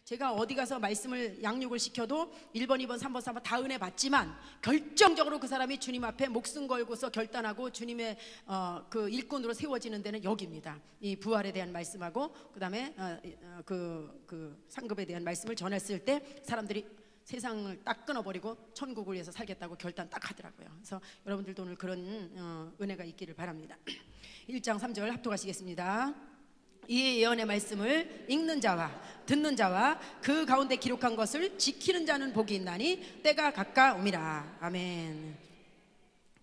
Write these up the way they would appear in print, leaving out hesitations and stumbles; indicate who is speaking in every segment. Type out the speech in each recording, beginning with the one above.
Speaker 1: 제가 어디 가서 말씀을 양육을 시켜도 1번, 2번, 3번, 4번 다 은혜 받지만 결정적으로 그 사람이 주님 앞에 목숨 걸고서 결단하고 주님의 그 일꾼으로 세워지는 데는 여기입니다. 이 부활에 대한 말씀하고 그 다음에 그 상급에 대한 말씀을 전했을 때 사람들이 세상을 딱 끊어버리고 천국을 위해서 살겠다고 결단 딱 하더라고요. 그래서 여러분들도 오늘 그런 은혜가 있기를 바랍니다. 1장 3절 합독하시겠습니다. 이 예언의 말씀을 읽는 자와 듣는 자와 그 가운데 기록한 것을 지키는 자는 복이 있나니 때가 가까움이라. 아멘.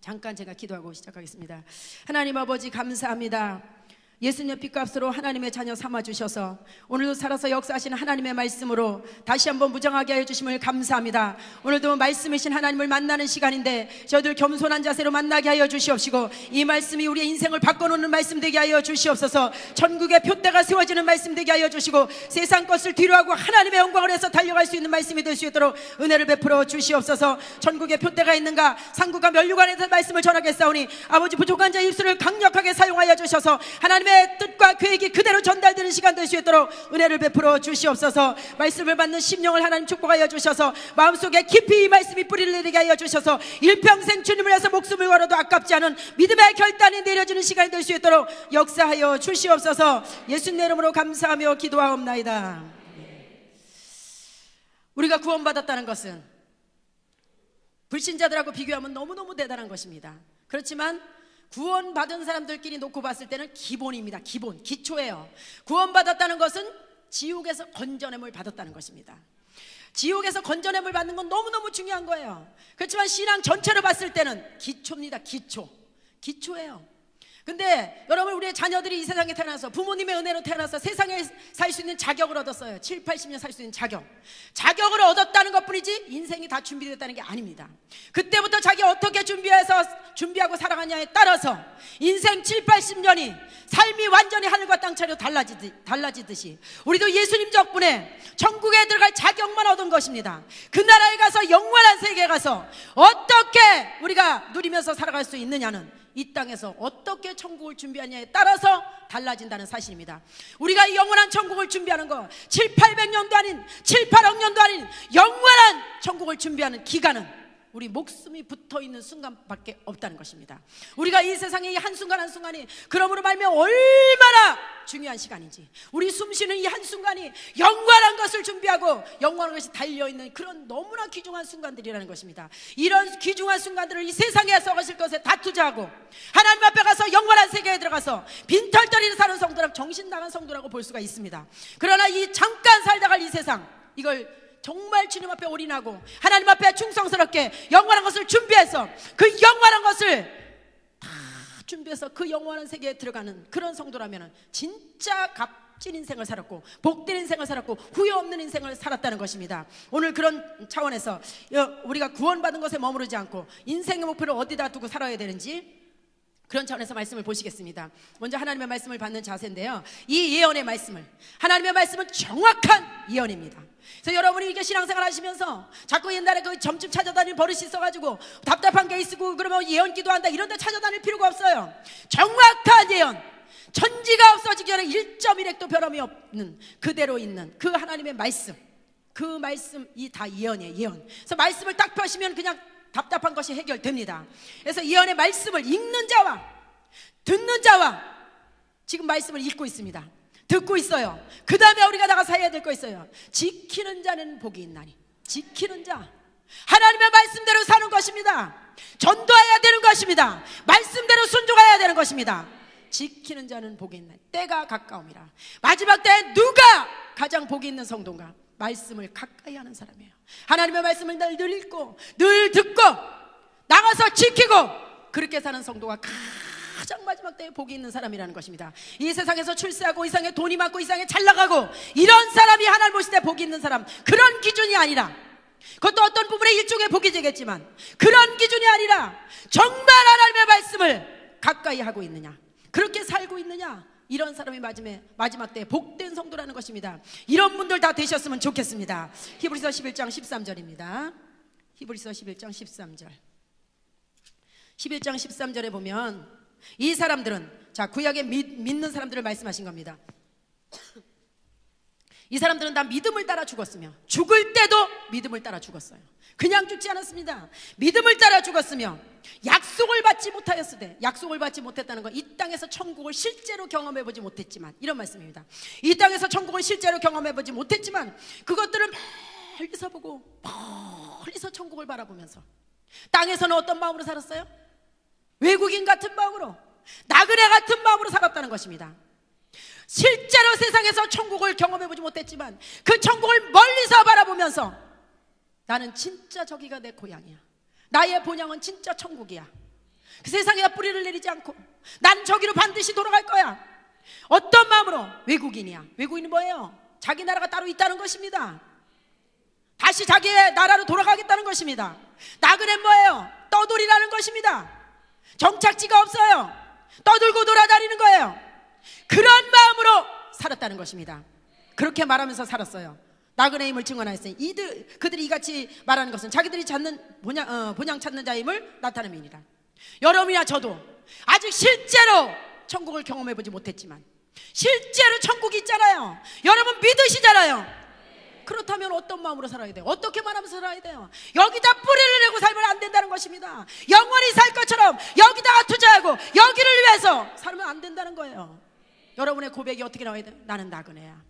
Speaker 1: 잠깐 제가 기도하고 시작하겠습니다. 하나님 아버지 감사합니다. 예수님의 피값으로 하나님의 자녀 삼아주셔서 오늘도 살아서 역사하시는 하나님의 말씀으로 다시 한번 무장하게 해주심을 감사합니다. 오늘도 말씀이신 하나님을 만나는 시간인데 저희들 겸손한 자세로 만나게 하여 주시옵시고 이 말씀이 우리의 인생을 바꿔놓는 말씀 되게 하여 주시옵소서. 천국의 표대가 세워지는 말씀 되게 하여 주시고 세상 것을 뒤로하고 하나님의 영광을 위해서 달려갈 수 있는 말씀이 될 수 있도록 은혜를 베풀어 주시옵소서. 천국의 표대가 있는가 상국과 면류관에 대한 말씀을 전하겠사오니 아버지 부족한 자의 입술을 강력하게 사용하여 주셔서 하나님의 뜻과 계획이 그대로 전달되는 시간 될 수 있도록 은혜를 베풀어 주시옵소서. 말씀을 받는 심령을 하나님 축복하여 주셔서 마음속에 깊이 이 말씀이 뿌리를 내리게 하여 주셔서 일평생 주님을 위해서 목숨을 걸어도 아깝지 않은 믿음의 결단이 내려지는 시간이 될 수 있도록 역사하여 주시옵소서. 예수님 이름으로 감사하며 기도하옵나이다. 우리가 구원받았다는 것은 불신자들하고 비교하면 너무너무 대단한 것입니다. 그렇지만 구원받은 사람들끼리 놓고 봤을 때는 기본입니다. 기본, 기초예요. 구원받았다는 것은 지옥에서 건져냄을 받았다는 것입니다. 지옥에서 건져냄을 받는 건 너무너무 중요한 거예요. 그렇지만 신앙 전체로 봤을 때는 기초입니다. 기초예요. 근데 여러분, 우리의 자녀들이 이 세상에 태어나서 부모님의 은혜로 태어나서 세상에 살 수 있는 자격을 얻었어요. 7, 80년 살 수 있는 자격을 얻었다는 것 뿐이지 인생이 다 준비됐다는 게 아닙니다. 그때부터 자기가 어떻게 준비하고 살아가냐에 따라서 인생 7, 80년이 삶이 완전히 하늘과 땅 차이로 달라지듯이 우리도 예수님 덕분에 천국에 들어갈 자격만 얻은 것입니다. 그 나라에 가서 영원한 세계에 가서 어떻게 우리가 누리면서 살아갈 수 있느냐는 이 땅에서 어떻게 천국을 준비하냐에 따라서 달라진다는 사실입니다. 우리가 이 영원한 천국을 준비하는 거 7, 800년도 아닌 7, 8억 년도 아닌 영원한 천국을 준비하는 기간은 우리 목숨이 붙어있는 순간밖에 없다는 것입니다. 우리가 이 세상의 이 한순간 한순간이 그러므로 말미암아 얼마나 중요한 시간인지, 우리 숨쉬는 이 한순간이 영원한 것을 준비하고 영원한 것이 달려있는 그런 너무나 귀중한 순간들이라는 것입니다. 이런 귀중한 순간들을 이 세상에 썩어질 것에 다 투자하고 하나님 앞에 가서 영원한 세계에 들어가서 빈털터리를 사는 성도라고, 정신 나간 성도라고 볼 수가 있습니다. 그러나 이 잠깐 살다 갈 이 세상, 이걸 정말 주님 앞에 올인하고 하나님 앞에 충성스럽게 영원한 것을 준비해서 그 영원한 것을 다 준비해서 그 영원한 세계에 들어가는 그런 성도라면 진짜 값진 인생을 살았고 복된 인생을 살았고 후회 없는 인생을 살았다는 것입니다. 오늘 그런 차원에서 우리가 구원받은 것에 머무르지 않고 인생의 목표를 어디다 두고 살아야 되는지 그런 차원에서 말씀을 보시겠습니다. 먼저 하나님의 말씀을 받는 자세인데요, 이 예언의 말씀을, 하나님의 말씀은 정확한 예언입니다. 그래서 여러분이 이렇게 신앙생활 하시면서 자꾸 옛날에 그 점집 찾아다니는 버릇이 있어가지고 답답한 게 있고 그러면 예언 기도한다 이런 데 찾아다닐 필요가 없어요. 정확한 예언, 천지가 없어지기 전에 1.1핵도 변함이 없는 그대로 있는 그 하나님의 말씀, 그 말씀이 다 예언이에요. 예언. 그래서 말씀을 딱 펴시면 그냥 답답한 것이 해결됩니다. 그래서 예언의 말씀을 읽는 자와 듣는 자와 지금 말씀을 읽고 있습니다. 듣고 있어요. 그 다음에 우리가 나가서 해야 될 거 있어요. 지키는 자는 복이 있나니. 지키는 자, 하나님의 말씀대로 사는 것입니다. 전도해야 되는 것입니다. 말씀대로 순종해야 되는 것입니다. 지키는 자는 복이 있나니 때가 가까움이라. 마지막 때에 누가 가장 복이 있는 성도인가? 말씀을 가까이 하는 사람이에요. 하나님의 말씀을 늘 읽고 늘 듣고 나가서 지키고 그렇게 사는 성도가 가장 마지막 때에 복이 있는 사람이라는 것입니다. 이 세상에서 출세하고 이 세상에 돈이 많고 이 세상에 잘 나가고 이런 사람이 하나님 보실 때 복이 있는 사람, 그런 기준이 아니라, 그것도 어떤 부분에 일종의 복이 되겠지만 그런 기준이 아니라 정말 하나님의 말씀을 가까이 하고 있느냐, 그렇게 살고 있느냐, 이런 사람이 마지막 때에 복된 성도라는 것입니다. 이런 분들 다 되셨으면 좋겠습니다. 히브리서 11장 13절입니다. 히브리서 11장 13절. 11장 13절에 보면 이 사람들은, 자, 구약에 믿는 사람들을 말씀하신 겁니다. 이 사람들은 다 믿음을 따라 죽었으며 죽을 때도 믿음을 따라 죽었어요. 그냥 죽지 않았습니다. 믿음을 따라 죽었으며 약속을 받지 못하였으되, 약속을 받지 못했다는 건 이 땅에서 천국을 실제로 경험해보지 못했지만, 이런 말씀입니다. 이 땅에서 천국을 실제로 경험해보지 못했지만 그것들을 멀리서 보고 멀리서 천국을 바라보면서 땅에서는 어떤 마음으로 살았어요? 외국인 같은 마음으로, 나그네 같은 마음으로 살았다는 것입니다. 실제로 세상에서 천국을 경험해보지 못했지만 그 천국을 멀리서 바라보면서 나는 진짜 저기가 내 고향이야, 나의 본향은 진짜 천국이야, 그 세상에다 뿌리를 내리지 않고 난 저기로 반드시 돌아갈 거야. 어떤 마음으로? 외국인이야. 외국인은 뭐예요? 자기 나라가 따로 있다는 것입니다. 다시 자기의 나라로 돌아가겠다는 것입니다. 나그네는 뭐예요? 떠돌이라는 것입니다. 정착지가 없어요. 떠들고 돌아다니는 거예요. 그런 마음으로 살았다는 것입니다. 그렇게 말하면서 살았어요. 나그네의 힘을 증언하였으니 그들이 이같이 말하는 것은 자기들이 찾는 본향 찾는 자의 힘을 나타냅니다. 여러분이나 저도 아직 실제로 천국을 경험해보지 못했지만 실제로 천국이 있잖아요. 여러분 믿으시잖아요. 그렇다면 어떤 마음으로 살아야 돼요? 어떻게 말하면서 살아야 돼요? 여기다 뿌리를 내고 살면 안 된다는 것입니다. 영원히 살 것처럼 여기다가 투자하고 여기를 위해서 살면 안 된다는 거예요. 여러분의 고백이 어떻게 나와야 돼요? 나는 나그네야,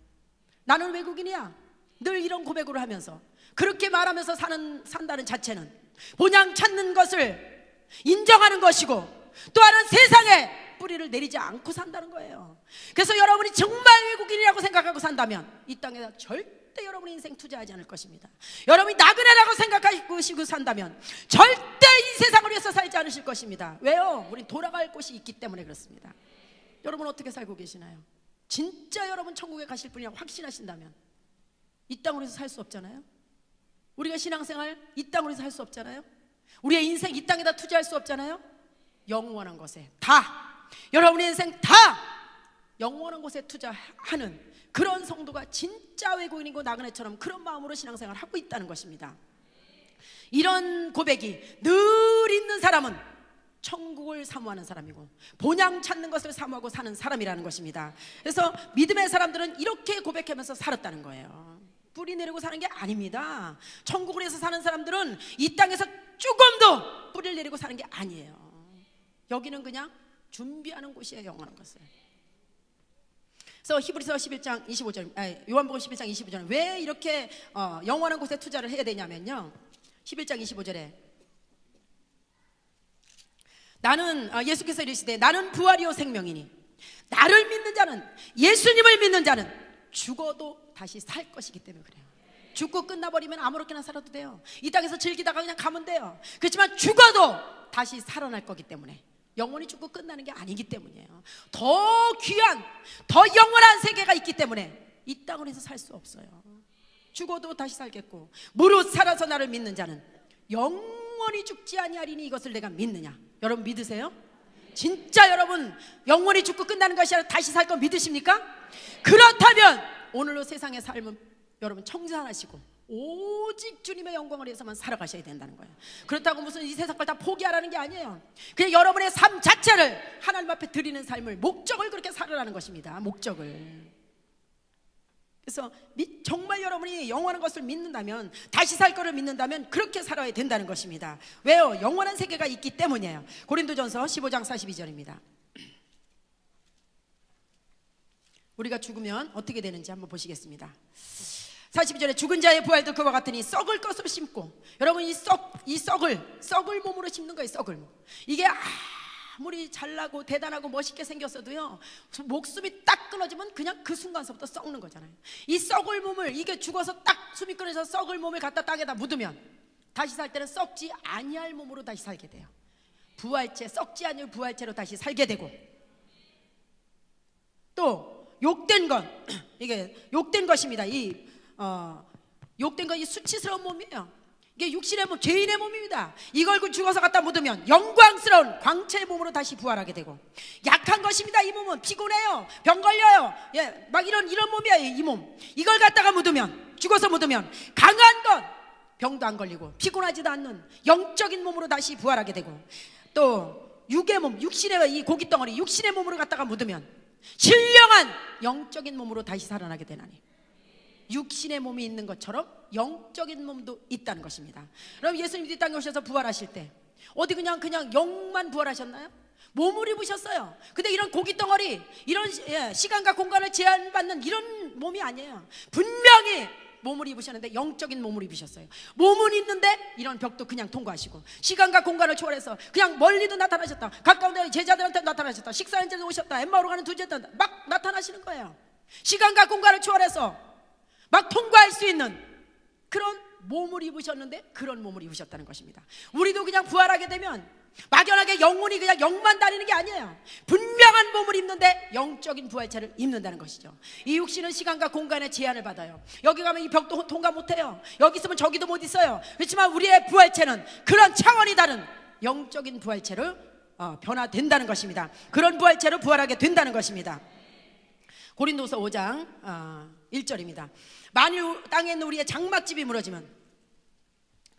Speaker 1: 나는 외국인이야. 늘 이런 고백으로 하면서 그렇게 말하면서 산다는 자체는 본향 찾는 것을 인정하는 것이고, 또 하나는 세상에 뿌리를 내리지 않고 산다는 거예요. 그래서 여러분이 정말 외국인이라고 생각하고 산다면 이 땅에다 절대 여러분의 인생 투자하지 않을 것입니다. 여러분이 나그네라고 생각하시고 산다면 절대 이 세상을 위해서 살지 않으실 것입니다. 왜요? 우린 돌아갈 곳이 있기 때문에 그렇습니다. 여러분 어떻게 살고 계시나요? 진짜 여러분 천국에 가실 분이라고 확신하신다면 이 땅으로 해서 살 수 없잖아요. 우리가 신앙생활 이 땅으로 해서 할 수 없잖아요. 우리의 인생 이 땅에다 투자할 수 없잖아요. 영원한 것에 다, 여러분의 인생 다 영원한 곳에 투자하는 그런 성도가 진짜 외국인이고 나그네처럼 그런 마음으로 신앙생활을 하고 있다는 것입니다. 이런 고백이 늘 있는 사람은 천국을 사모하는 사람이고 본향 찾는 것을 사모하고 사는 사람이라는 것입니다. 그래서 믿음의 사람들은 이렇게 고백하면서 살았다는 거예요. 뿌리 내리고 사는 게 아닙니다. 천국을 위해서 사는 사람들은 이 땅에서 조금도 뿌리를 내리고 사는 게 아니에요. 여기는 그냥 준비하는 곳이에요, 영원한 것을. 그래서 히브리서 11장 25절, 요한복음 11장 25절은 왜 이렇게 영원한 곳에 투자를 해야 되냐면요, 11장 25절에 나는 예수께서 이르시되 나는 부활이요 생명이니 나를 믿는 자는, 예수님을 믿는 자는 죽어도 다시 살 것이기 때문에 그래요. 죽고 끝나버리면 아무렇게나 살아도 돼요. 이 땅에서 즐기다가 그냥 가면 돼요. 그렇지만 죽어도 다시 살아날 거기 때문에, 영원히 죽고 끝나는 게 아니기 때문이에요. 더 귀한, 더 영원한 세계가 있기 때문에 이 땅을 해서 살 수 없어요. 죽어도 다시 살겠고 무릇 살아서 나를 믿는 자는 영원히 죽지 아니하리니 이것을 내가 믿느냐. 여러분 믿으세요? 진짜 여러분 영원히 죽고 끝나는 것이 아니라 다시 살 거 믿으십니까? 그렇다면 오늘로 세상의 삶은 여러분 청산하시고 오직 주님의 영광을 위해서만 살아가셔야 된다는 거예요. 그렇다고 무슨 이 세상 걸 다 포기하라는 게 아니에요. 그냥 여러분의 삶 자체를 하나님 앞에 드리는 삶을, 목적을 그렇게 살아라는 것입니다. 목적을. 그래서 정말 여러분이 영원한 것을 믿는다면, 다시 살 거를 믿는다면 그렇게 살아야 된다는 것입니다. 왜요? 영원한 세계가 있기 때문이에요. 고린도전서 15장 42절입니다. 우리가 죽으면 어떻게 되는지 한번 보시겠습니다. 42절에 죽은 자의 부활도 그와 같으니 썩을 것으로 심고, 여러분 이 썩을 몸으로 심는 거예요. 썩을 몸. 이게 아무리 잘나고 대단하고 멋있게 생겼어도요, 목숨이 딱 끊어지면 그냥 그 순간서부터 썩는 거잖아요. 이 썩을 몸을, 이게 죽어서 딱 숨이 끊어져서 썩을 몸을 갖다 땅에다 묻으면 다시 살 때는 썩지 아니할 몸으로 다시 살게 돼요. 부활체, 썩지 아니할 부활체로 다시 살게 되고, 또 욕된 것, 이게 욕된 것입니다. 욕된 건 이 수치스러운 몸이에요. 이게 육신의 몸, 죄인의 몸입니다. 이걸 죽어서 갖다 묻으면 영광스러운 광채의 몸으로 다시 부활하게 되고, 약한 것입니다. 이 몸은 피곤해요, 병 걸려요, 막 이런 몸이에요. 이 몸, 이걸 갖다가 묻으면, 죽어서 묻으면 강한 것, 병도 안 걸리고 피곤하지도 않는 영적인 몸으로 다시 부활하게 되고, 또 육의 몸, 육신의 이 고깃덩어리, 육신의 몸으로 갖다가 묻으면 신령한 영적인 몸으로 다시 살아나게 되나니, 육신의 몸이 있는 것처럼 영적인 몸도 있다는 것입니다. 그럼 예수님이 이 땅에 오셔서 부활하실 때 어디 그냥 영만 부활하셨나요? 몸을 입으셨어요. 근데 이런 고기 덩어리, 이런 시간과 공간을 제한받는 이런 몸이 아니에요. 분명히 몸을 입으셨는데 영적인 몸을 입으셨어요. 몸은 있는데 이런 벽도 그냥 통과하시고, 시간과 공간을 초월해서 그냥 멀리도 나타나셨다, 가까운 데 제자들한테 나타나셨다, 식사하는 데도 오셨다, 엠마오로 가는 두 제자들 막 나타나시는 거예요. 시간과 공간을 초월해서 막 통과할 수 있는 그런 몸을 입으셨는데 그런 몸을 입으셨다는 것입니다. 우리도 그냥 부활하게 되면 막연하게 영혼이 그냥 영만 다니는 게 아니에요. 분명한 몸을 입는데 영적인 부활체를 입는다는 것이죠. 이 육신은 시간과 공간의 제한을 받아요. 여기 가면 이 벽도 통과 못해요. 여기 있으면 저기도 못 있어요. 그렇지만 우리의 부활체는 그런 차원이 다른 영적인 부활체로 변화된다는 것입니다. 그런 부활체로 부활하게 된다는 것입니다. 고린도서 5장 1절입니다. 만일 땅에 있는 우리의 장막집이 무너지면,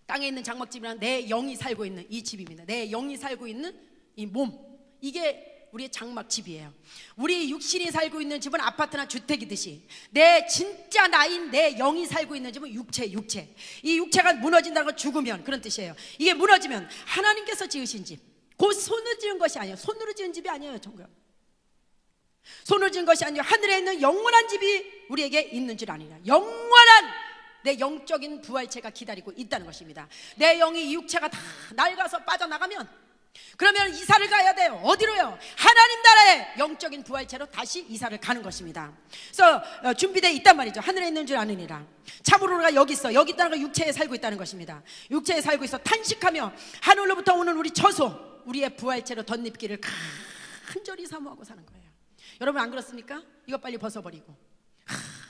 Speaker 1: 땅에 있는 장막집이란 내 영이 살고 있는 이 집입니다. 내 영이 살고 있는 이 몸, 이게 우리의 장막집이에요. 우리 육신이 살고 있는 집은 아파트나 주택이듯이 내 진짜 나인 내 영이 살고 있는 집은 육체. 이 육체가 무너진다는 건 죽으면 그런 뜻이에요. 이게 무너지면 하나님께서 지으신 집, 곧 손으로 지은 것이 아니에요. 손으로 지은 집이 아니에요. 정말 손으로 지은 것이 아니라 하늘에 있는 영원한 집이 우리에게 있는 줄 아니라, 영원한 내 영적인 부활체가 기다리고 있다는 것입니다. 내 영이 이 육체가 다 낡아서 빠져나가면, 그러면 이사를 가야 돼요. 어디로요? 하나님 나라의 영적인 부활체로 다시 이사를 가는 것입니다. 그래서 준비되어 있단 말이죠. 하늘에 있는 줄 아느니라. 참으로 우리가 여기 있어, 여기 있다는 건 육체에 살고 있다는 것입니다. 육체에 살고 있어 탄식하며 하늘로부터 오는 우리 처소, 우리의 부활체로 덧입기를 간절히 사모하고 사는 거예요. 여러분 안 그렇습니까? 이거 빨리 벗어버리고,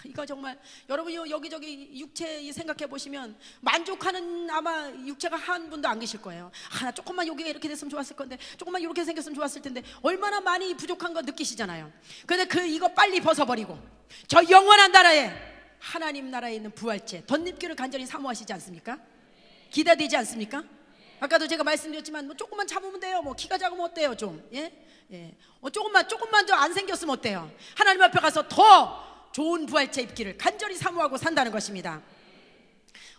Speaker 1: 이거 정말 여러분 여기저기 육체 생각해 보시면 만족하는 아마 육체가 한 분도 안 계실 거예요. 나 조금만 여기가 이렇게 됐으면 좋았을 건데, 조금만 이렇게 생겼으면 좋았을 텐데, 얼마나 많이 부족한 거 느끼시잖아요. 근데 이거 빨리 벗어버리고 저 영원한 나라에, 하나님 나라에 있는 부활체 덧입기를 간절히 사모하시지 않습니까? 기대되지 않습니까? 아까도 제가 말씀드렸지만 뭐 조금만 참으면 돼요. 뭐 키가 작으면 어때요? 좀 조금만 더 안 생겼으면 어때요? 하나님 앞에 가서 더 좋은 부활체 입기를 간절히 사모하고 산다는 것입니다.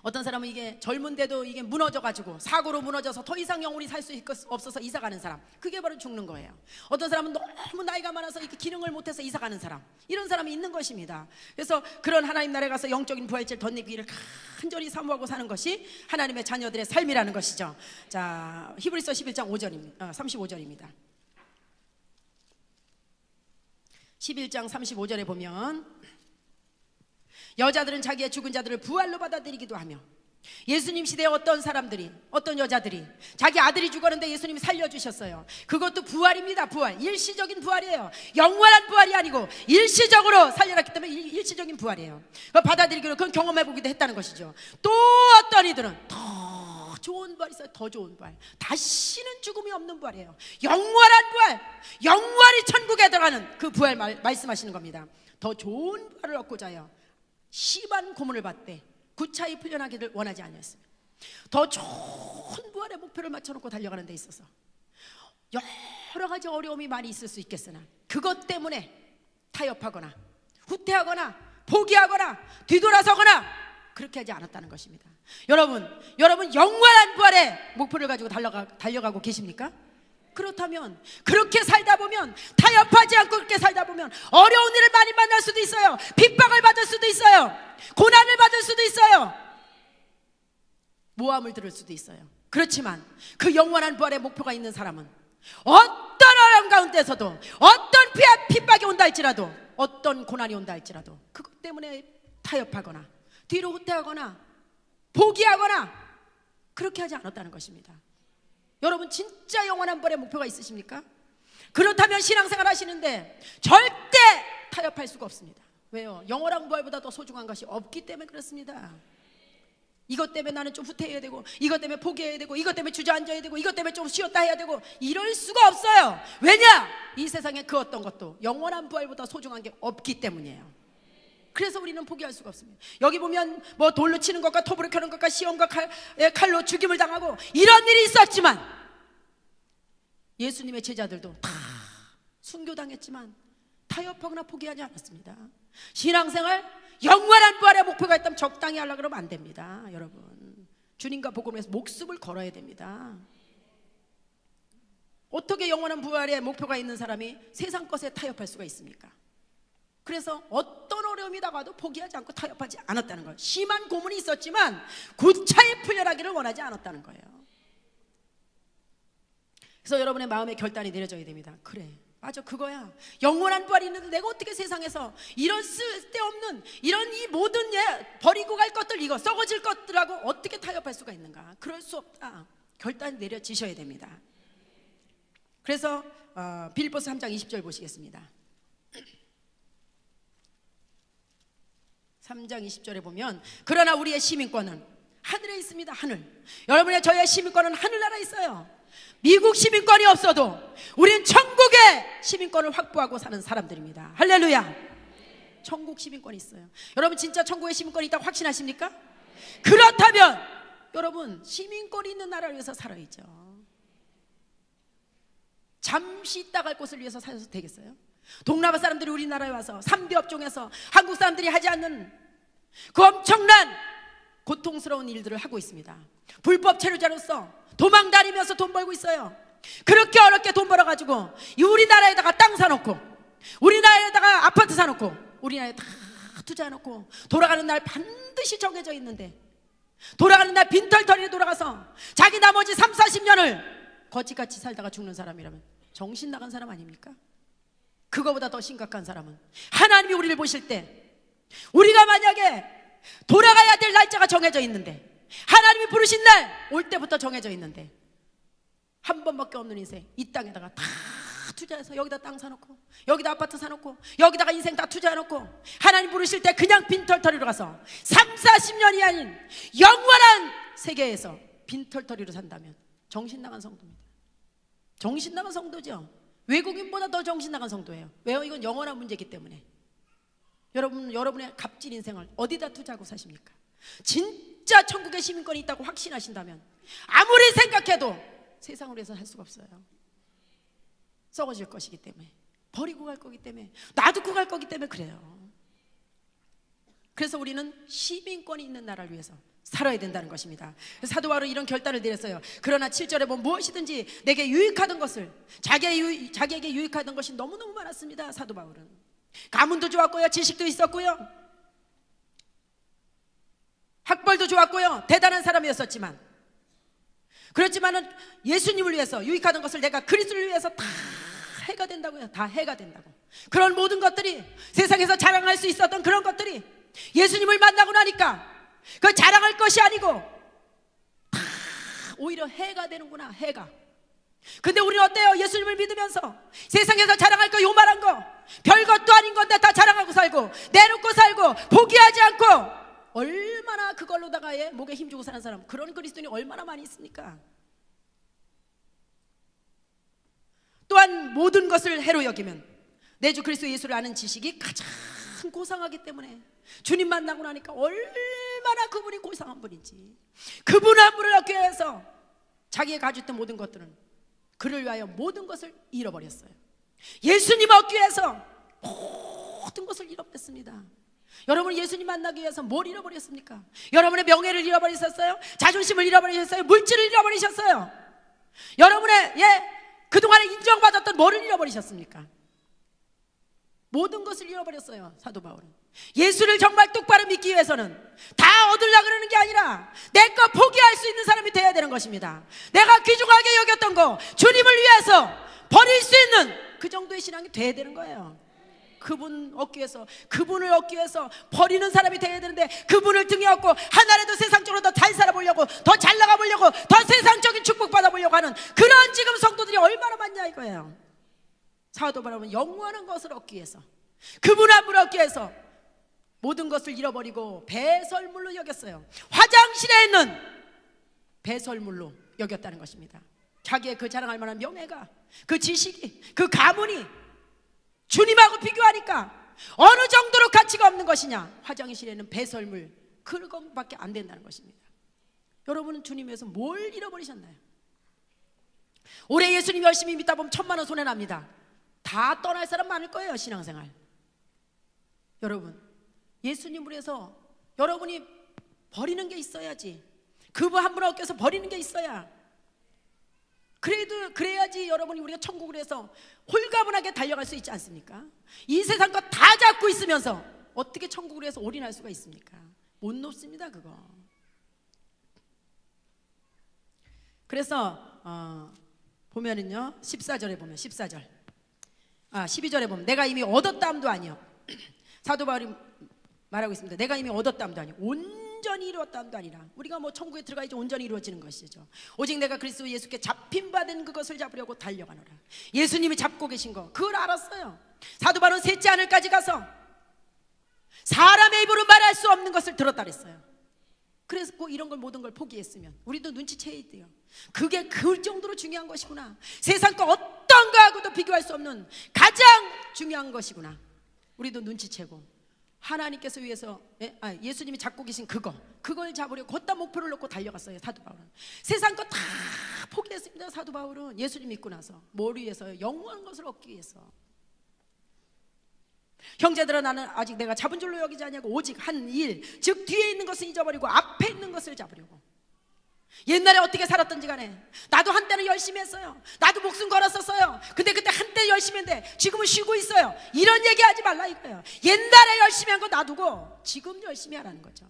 Speaker 1: 어떤 사람은 이게 젊은데도 이게 무너져가지고 사고로 무너져서 더 이상 영혼이 살 수 없어서 이사가는 사람, 그게 바로 죽는 거예요. 어떤 사람은 너무 나이가 많아서 이렇게 기능을 못해서 이사가는 사람, 이런 사람이 있는 것입니다. 그래서 그런 하나님 나라에 가서 영적인 부활체를 덧입기를 간절히 사모하고 사는 것이 하나님의 자녀들의 삶이라는 것이죠. 자, 히브리서 11장 5절입니다. 35절입니다. 11장 35절에 보면, 여자들은 자기의 죽은 자들을 부활로 받아들이기도 하며, 예수님 시대에 어떤 여자들이 자기 아들이 죽었는데 예수님이 살려주셨어요. 그것도 부활입니다. 부활, 일시적인 부활이에요. 영원한 부활이 아니고 일시적으로 살려놨기 때문에 일시적인 부활이에요. 그걸 받아들이기로, 그건 경험해보기도 했다는 것이죠. 또 어떤 이들은 더 좋은 부활이 있어요. 더 좋은 부활, 다시는 죽음이 없는 부활이에요. 영원한 부활, 영원히 천국에 들어가는 그 부활 말씀하시는 겁니다. 더 좋은 부활을 얻고자 하여 심한 고문을 받되 구차히 풀려나기를 원하지 아니했습니다. 더 좋은 부활의 목표를 맞춰놓고 달려가는 데 있어서 여러 가지 어려움이 많이 있을 수 있겠으나, 그것 때문에 타협하거나 후퇴하거나 포기하거나 뒤돌아서거나 그렇게 하지 않았다는 것입니다. 여러분 영원한 부활의 목표를 가지고 달려가고 계십니까? 그렇다면, 그렇게 살다 보면, 타협하지 않고 그렇게 살다 보면 어려운 일을 많이 만날 수도 있어요. 핍박을 받을 수도 있어요. 고난을 받을 수도 있어요. 모함을 들을 수도 있어요. 그렇지만 그 영원한 부활의 목표가 있는 사람은 어떤 어려움 가운데서도, 어떤 핍박이 온다 할지라도, 어떤 고난이 온다 할지라도 그것 때문에 타협하거나 뒤로 후퇴하거나 포기하거나 그렇게 하지 않았다는 것입니다. 여러분 진짜 영원한 부활의 목표가 있으십니까? 그렇다면 신앙생활 하시는데 절대 타협할 수가 없습니다. 왜요? 영원한 부활보다 더 소중한 것이 없기 때문에 그렇습니다. 이것 때문에 나는 좀 후퇴해야 되고, 이것 때문에 포기해야 되고, 이것 때문에 주저앉아야 되고, 이것 때문에 좀 쉬었다 해야 되고, 이럴 수가 없어요. 왜냐? 이 세상에 그 어떤 것도 영원한 부활보다 소중한 게 없기 때문이에요. 그래서 우리는 포기할 수가 없습니다. 여기 보면 뭐 돌로 치는 것과 톱으로 켜는 것과 시험과 칼로 죽임을 당하고 이런 일이 있었지만, 예수님의 제자들도 다 순교당했지만 타협하거나 포기하지 않았습니다. 신앙생활 영원한 부활의 목표가 있다면 적당히 하려고 그러면 안 됩니다. 여러분, 주님과 복음을 위해서 목숨을 걸어야 됩니다. 어떻게 영원한 부활의 목표가 있는 사람이 세상 것에 타협할 수가 있습니까? 그래서 어떤 어려움이 다가도 포기하지 않고 타협하지 않았다는 거예요. 심한 고문이 있었지만 구차히 풀려나기를 원하지 않았다는 거예요. 그래서 여러분의 마음에 결단이 내려져야 됩니다. 그래, 맞아, 그거야. 영원한 부활이 있는데 내가 어떻게 세상에서 이런 쓸데없는 이런 이 모든 버리고 갈 것들, 이거 썩어질 것들하고 어떻게 타협할 수가 있는가? 그럴 수 없다. 결단이 내려지셔야 됩니다. 그래서 빌립보서 3장 20절 보시겠습니다. 3장 20절에 보면, 그러나 우리의 시민권은 하늘에 있습니다. 하늘. 여러분의 저의 시민권은 하늘나라에 있어요. 미국 시민권이 없어도 우린 천국의 시민권을 확보하고 사는 사람들입니다. 할렐루야. 천국 시민권이 있어요. 여러분 진짜 천국의 시민권이 있다고 확신하십니까? 그렇다면 여러분 시민권이 있는 나라를 위해서 살아야죠. 잠시 있다 갈 곳을 위해서 살아서 되겠어요? 동남아 사람들이 우리나라에 와서 3대 업종에서 한국 사람들이 하지 않는 그 엄청난 고통스러운 일들을 하고 있습니다. 불법 체류자로서 도망 다니면서 돈 벌고 있어요. 그렇게 어렵게 돈 벌어가지고 우리나라에다가 땅 사놓고, 우리나라에다가 아파트 사놓고, 우리나라에 다 투자해놓고 돌아가는 날 반드시 정해져 있는데, 돌아가는 날 빈털터리로 돌아가서 자기 나머지 3, 40년을 거지같이 살다가 죽는 사람이라면 정신 나간 사람 아닙니까? 그거보다 더 심각한 사람은 하나님이 우리를 보실 때, 우리가 만약에 돌아가야 될 날짜가 정해져 있는데, 하나님이 부르신 날 올 때부터 정해져 있는데, 한 번밖에 없는 인생 이 땅에다가 다 투자해서 여기다 땅 사놓고, 여기다 아파트 사놓고, 여기다가 인생 다 투자해놓고, 하나님 부르실 때 그냥 빈털터리로 가서 3, 40년이 아닌 영원한 세계에서 빈털터리로 산다면 정신 나간 성도입니다. 정신 나간 성도죠. 외국인보다 더 정신 나간 성도예요. 왜요? 이건 영원한 문제이기 때문에. 여러분의 값진 인생을 어디다 투자하고 사십니까? 진짜 천국의 시민권이 있다고 확신하신다면 아무리 생각해도 세상을 위해서 할 수가 없어요. 썩어질 것이기 때문에, 버리고 갈 거기 때문에, 놔두고 갈 거기 때문에 그래요. 그래서 우리는 시민권이 있는 나라를 위해서 살아야 된다는 것입니다. 사도 바울은 이런 결단을 내렸어요. 그러나 7절에 보면 무엇이든지 내게 유익하던 것을, 자기에게 유익하던 것이 너무너무 많았습니다. 사도 바울은 가문도 좋았고요, 지식도 있었고요, 학벌도 좋았고요, 대단한 사람이었었지만, 그렇지만은 예수님을 위해서 유익하던 것을 내가 그리스도를 위해서 다 해가 된다고요. 다 해가 된다고. 그런 모든 것들이, 세상에서 자랑할 수 있었던 그런 것들이 예수님을 만나고 나니까 그 자랑할 것이 아니고 다 오히려 해가 되는구나. 해가. 근데 우리는 어때요? 예수님을 믿으면서 세상에서 자랑할 거 요만한 거, 별것도 아닌 건데 다 자랑하고 살고, 내놓고 살고, 포기하지 않고, 얼마나 그걸로다가 목에 힘주고 사는 사람, 그런 그리스도인이 얼마나 많이 있습니까? 또한 모든 것을 해로 여기면 내 주 그리스도 예수를 아는 지식이 가장 고상하기 때문에, 주님 만나고 나니까 얼마나 그분이 고상한 분인지, 그분 한 분을 얻기 위해서 자기가 가지고 있던 모든 것들은 그를 위하여 모든 것을 잃어버렸어요. 예수님 얻기 위해서 모든 것을 잃어버렸습니다. 여러분 예수님 만나기 위해서 뭘 잃어버렸습니까? 여러분의 명예를 잃어버리셨어요? 자존심을 잃어버리셨어요? 물질을 잃어버리셨어요? 여러분의 그동안에 인정받았던 뭐를 잃어버리셨습니까? 모든 것을 잃어버렸어요. 사도 바울은 예수를 정말 똑바로 믿기 위해서는 다 얻으려고 그러는 게 아니라 내 거 포기할 수 있는 사람이 돼야 되는 것입니다. 내가 귀중하게 여겼던 거 주님을 위해서 버릴 수 있는 그 정도의 신앙이 돼야 되는 거예요. 그분을 얻기 위해서 버리는 사람이 돼야 되는데, 그분을 등에 업고 하나라도 세상적으로 더 잘 살아보려고, 더 잘 나가보려고, 더 세상적인 축복 받아보려고 하는 그런 지금 성도들이 얼마나 많냐 이거예요. 사도 바울은 영원한 것을 얻기 위해서, 그분 한 분을 얻기 위해서 모든 것을 잃어버리고 배설물로 여겼어요. 화장실에 있는 배설물로 여겼다는 것입니다. 자기의 그 자랑할 만한 명예가, 그 지식이, 그 가문이 주님하고 비교하니까 어느 정도로 가치가 없는 것이냐? 화장실에는 배설물, 그것밖에 안 된다는 것입니다. 여러분은 주님 위해서 뭘 잃어버리셨나요? 올해 예수님 열심히 믿다 보면 1,000만 원 손해납니다. 다 떠날 사람 많을 거예요. 신앙생활. 여러분 예수님을 위해서 여러분이 버리는 게 있어야지. 그분 한 분 얻기 위해서 버리는 게 있어야. 그래야지 여러분이 우리가 천국을 해서 홀가분하게 달려갈 수 있지 않습니까? 이 세상 거 다 잡고 있으면서 어떻게 천국을 해서 올인할 수가 있습니까? 못 놓습니다, 그거. 그래서 보면은요, 14절에 보면 14절, 12절에 보면 내가 이미 얻었다함도 아니요. 사도 바울이 말하고 있습니다. 내가 이미 얻었다함도 아니요, 온전히 이루었다함도 아니라. 우리가 뭐 천국에 들어가야지 온전히 이루어지는 것이죠. 오직 내가 그리스도 예수께 잡힌바된 그것을 잡으려고 달려가노라. 예수님이 잡고 계신 거 그걸 알았어요. 사도 바울은 셋째 하늘까지 가서 사람의 입으로 말할 수 없는 것을 들었다 그랬어요. 그래서 꼭 이런 걸 모든 걸 포기했으면 우리도 눈치채야 돼요. 그게 그 정도로 중요한 것이구나. 세상 거 어떤 거하고도 비교할 수 없는 가장 중요한 것이구나. 우리도 눈치채고 하나님께서 위해서 예수님이 잡고 계신 그걸 잡으려고 곧다 목표를 놓고 달려갔어요. 사도 바울은 세상 거 다 포기했습니다. 사도 바울은 예수님 믿고 나서 뭘 위해서요? 영원한 것을 얻기 위해서. 형제들아, 나는 아직 내가 잡은 줄로 여기지 아니하고 오직 한 일, 즉 뒤에 있는 것을 잊어버리고 앞에 있는 것을 잡으려고. 옛날에 어떻게 살았던지 간에 나도 한때는 열심히 했어요. 나도 목숨 걸었었어요. 근데 그때 한때 열심히 했는데 지금은 쉬고 있어요. 이런 얘기하지 말라 이거예요. 옛날에 열심히 한 거 놔두고 지금 열심히 하라는 거죠.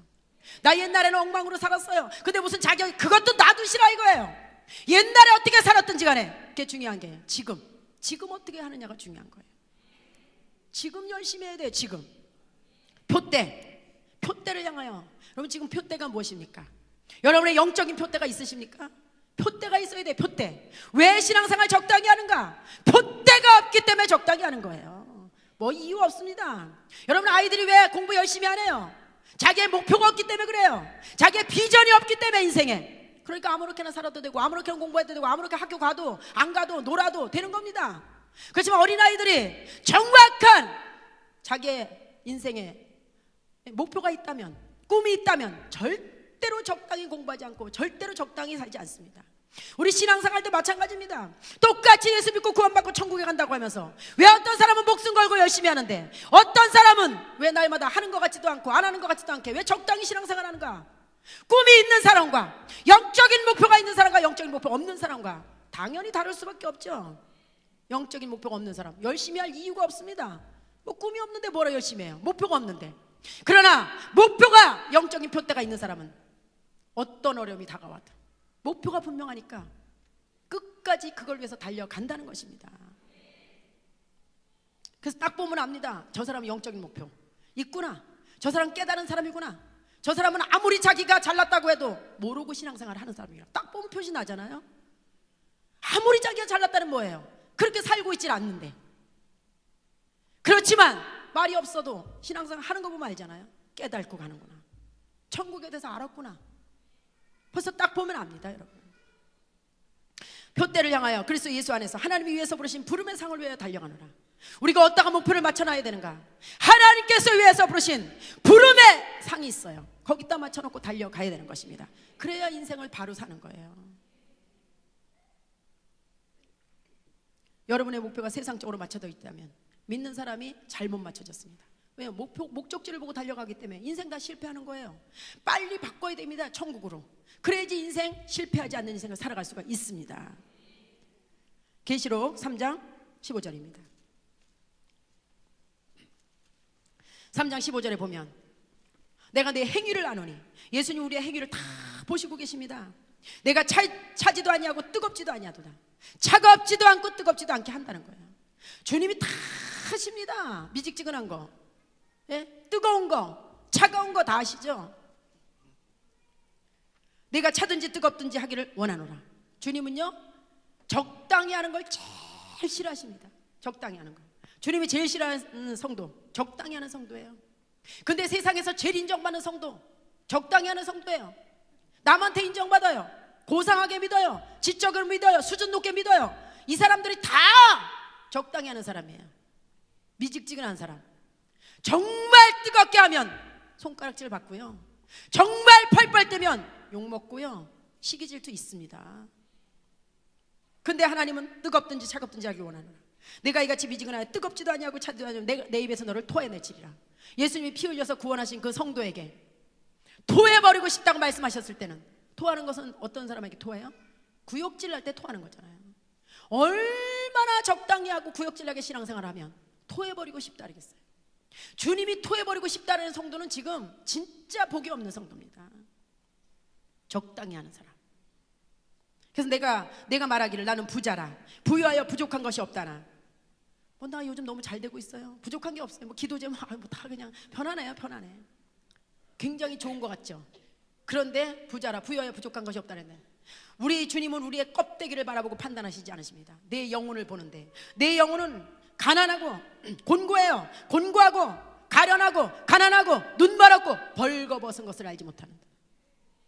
Speaker 1: 나 옛날에는 엉망으로 살았어요. 근데 무슨 자격, 그것도 놔두시라 이거예요. 옛날에 어떻게 살았던지 간에 그게 중요한 게 지금 어떻게 하느냐가 중요한 거예요. 지금 열심히 해야 돼요. 지금 표대를 향하여. 여러분, 지금 표대가 무엇입니까? 여러분의 영적인 표대가 있으십니까? 표대가 있어야 돼요. 표대. 왜 신앙생활 적당히 하는가? 표대가 없기 때문에 적당히 하는 거예요. 뭐 이유 없습니다. 여러분, 아이들이 왜 공부 열심히 안 해요? 자기의 목표가 없기 때문에 그래요. 자기의 비전이 없기 때문에 인생에. 그러니까 아무렇게나 살아도 되고 아무렇게나 공부해도 되고 아무렇게 학교 가도 안 가도 놀아도 되는 겁니다. 그렇지만 어린아이들이 정확한 자기의 인생에 목표가 있다면, 꿈이 있다면 절대로 적당히 공부하지 않고 절대로 적당히 살지 않습니다. 우리 신앙생활도 마찬가지입니다. 똑같이 예수 믿고 구원받고 천국에 간다고 하면서 왜 어떤 사람은 목숨 걸고 열심히 하는데 어떤 사람은 왜 날마다 하는 것 같지도 않고 안 하는 것 같지도 않게 왜 적당히 신앙생활 하는가? 꿈이 있는 사람과 영적인 목표가 있는 사람과 영적인 목표가 없는 사람과 당연히 다를 수밖에 없죠. 영적인 목표가 없는 사람 열심히 할 이유가 없습니다. 뭐 꿈이 없는데 뭐라 열심히 해요? 목표가 없는데. 그러나 목표가 영적인 표대가 있는 사람은 어떤 어려움이 다가와도 목표가 분명하니까 끝까지 그걸 위해서 달려간다는 것입니다. 그래서 딱 보면 압니다. 저 사람은 영적인 목표 있구나. 저 사람은 깨달은 사람이구나. 저 사람은 아무리 자기가 잘났다고 해도 모르고 신앙생활을 하는 사람이라 딱 보면 표시 나잖아요. 아무리 자기가 잘났다는 뭐예요? 그렇게 살고 있질 않는데. 그렇지만 말이 없어도 신앙생활 하는 거 보면 알잖아요. 깨닫고 가는구나. 천국에 대해서 알았구나. 벌써 딱 보면 압니다, 여러분. 표대를 향하여 그리스도 예수 안에서 하나님이 위해서 부르신 부름의 상을 위하여 달려가노라. 우리가 어디다가 목표를 맞춰놔야 되는가? 하나님께서 위해서 부르신 부름의 상이 있어요. 거기다 맞춰놓고 달려가야 되는 것입니다. 그래야 인생을 바로 사는 거예요. 여러분의 목표가 세상적으로 맞춰져 있다면 믿는 사람이 잘못 맞춰졌습니다. 왜요? 목적지를 보고 달려가기 때문에 인생 다 실패하는 거예요. 빨리 바꿔야 됩니다. 천국으로. 그래야지 인생 실패하지 않는 인생을 살아갈 수가 있습니다. 계시록 3장 15절입니다. 3장 15절에 보면 내가 내 행위를 아노니, 예수님 우리의 행위를 다 보시고 계십니다. 내가 차지도 아니하고 뜨겁지도 아니하도다. 차갑지도 않고 뜨겁지도 않게 한다는 거예요. 주님이 다 하십니다. 미직지근한 거, 뜨거운 거, 차가운 거 다 아시죠? 내가 차든지 뜨겁든지 하기를 원하노라. 주님은요 적당히 하는 걸 제일 싫어하십니다. 적당히 하는 거. 주님이 제일 싫어하는 성도 적당히 하는 성도예요. 근데 세상에서 제일 인정받는 성도 적당히 하는 성도예요. 남한테 인정받아요. 고상하게 믿어요. 지적으로 믿어요. 수준 높게 믿어요. 이 사람들이 다 적당히 하는 사람이에요. 미직지근한 사람. 정말 뜨겁게 하면 손가락질 받고요. 정말 펄펄 뜨면 욕먹고요. 시기 질투 있습니다. 근데 하나님은 뜨겁든지 차갑든지 하기 원하노라. 내가 이같이 미지근하여 뜨겁지도 아니하고 차지도 아니하고 내 입에서 너를 토해내치리라. 예수님이 피 흘려서 구원하신 그 성도에게 토해버리고 싶다고 말씀하셨을 때는, 토하는 것은 어떤 사람에게 토해요? 구역질 날 때 토하는 거잖아요. 얼마나 적당히 하고 구역질나게 신앙생활을 하면 토해버리고 싶다 그러겠어요. 주님이 토해버리고 싶다는 성도는 지금 진짜 복이 없는 성도입니다. 적당히 하는 사람. 그래서 내가 말하기를 나는 부자라, 부유하여 부족한 것이 없다나. 나 요즘 너무 잘 되고 있어요. 부족한 게 없어요. 기도 좀 다 그냥 편안해요. 편안해. 굉장히 좋은 것 같죠. 그런데 부자라, 부유하여 부족한 것이 없다는데, 우리 주님은 우리의 껍데기를 바라보고 판단하시지 않으십니다. 내 영혼을 보는데, 내 영혼은 가난하고 곤고해요. 곤고하고 가련하고 가난하고 눈마렵고 벌거벗은 것을 알지 못하는다.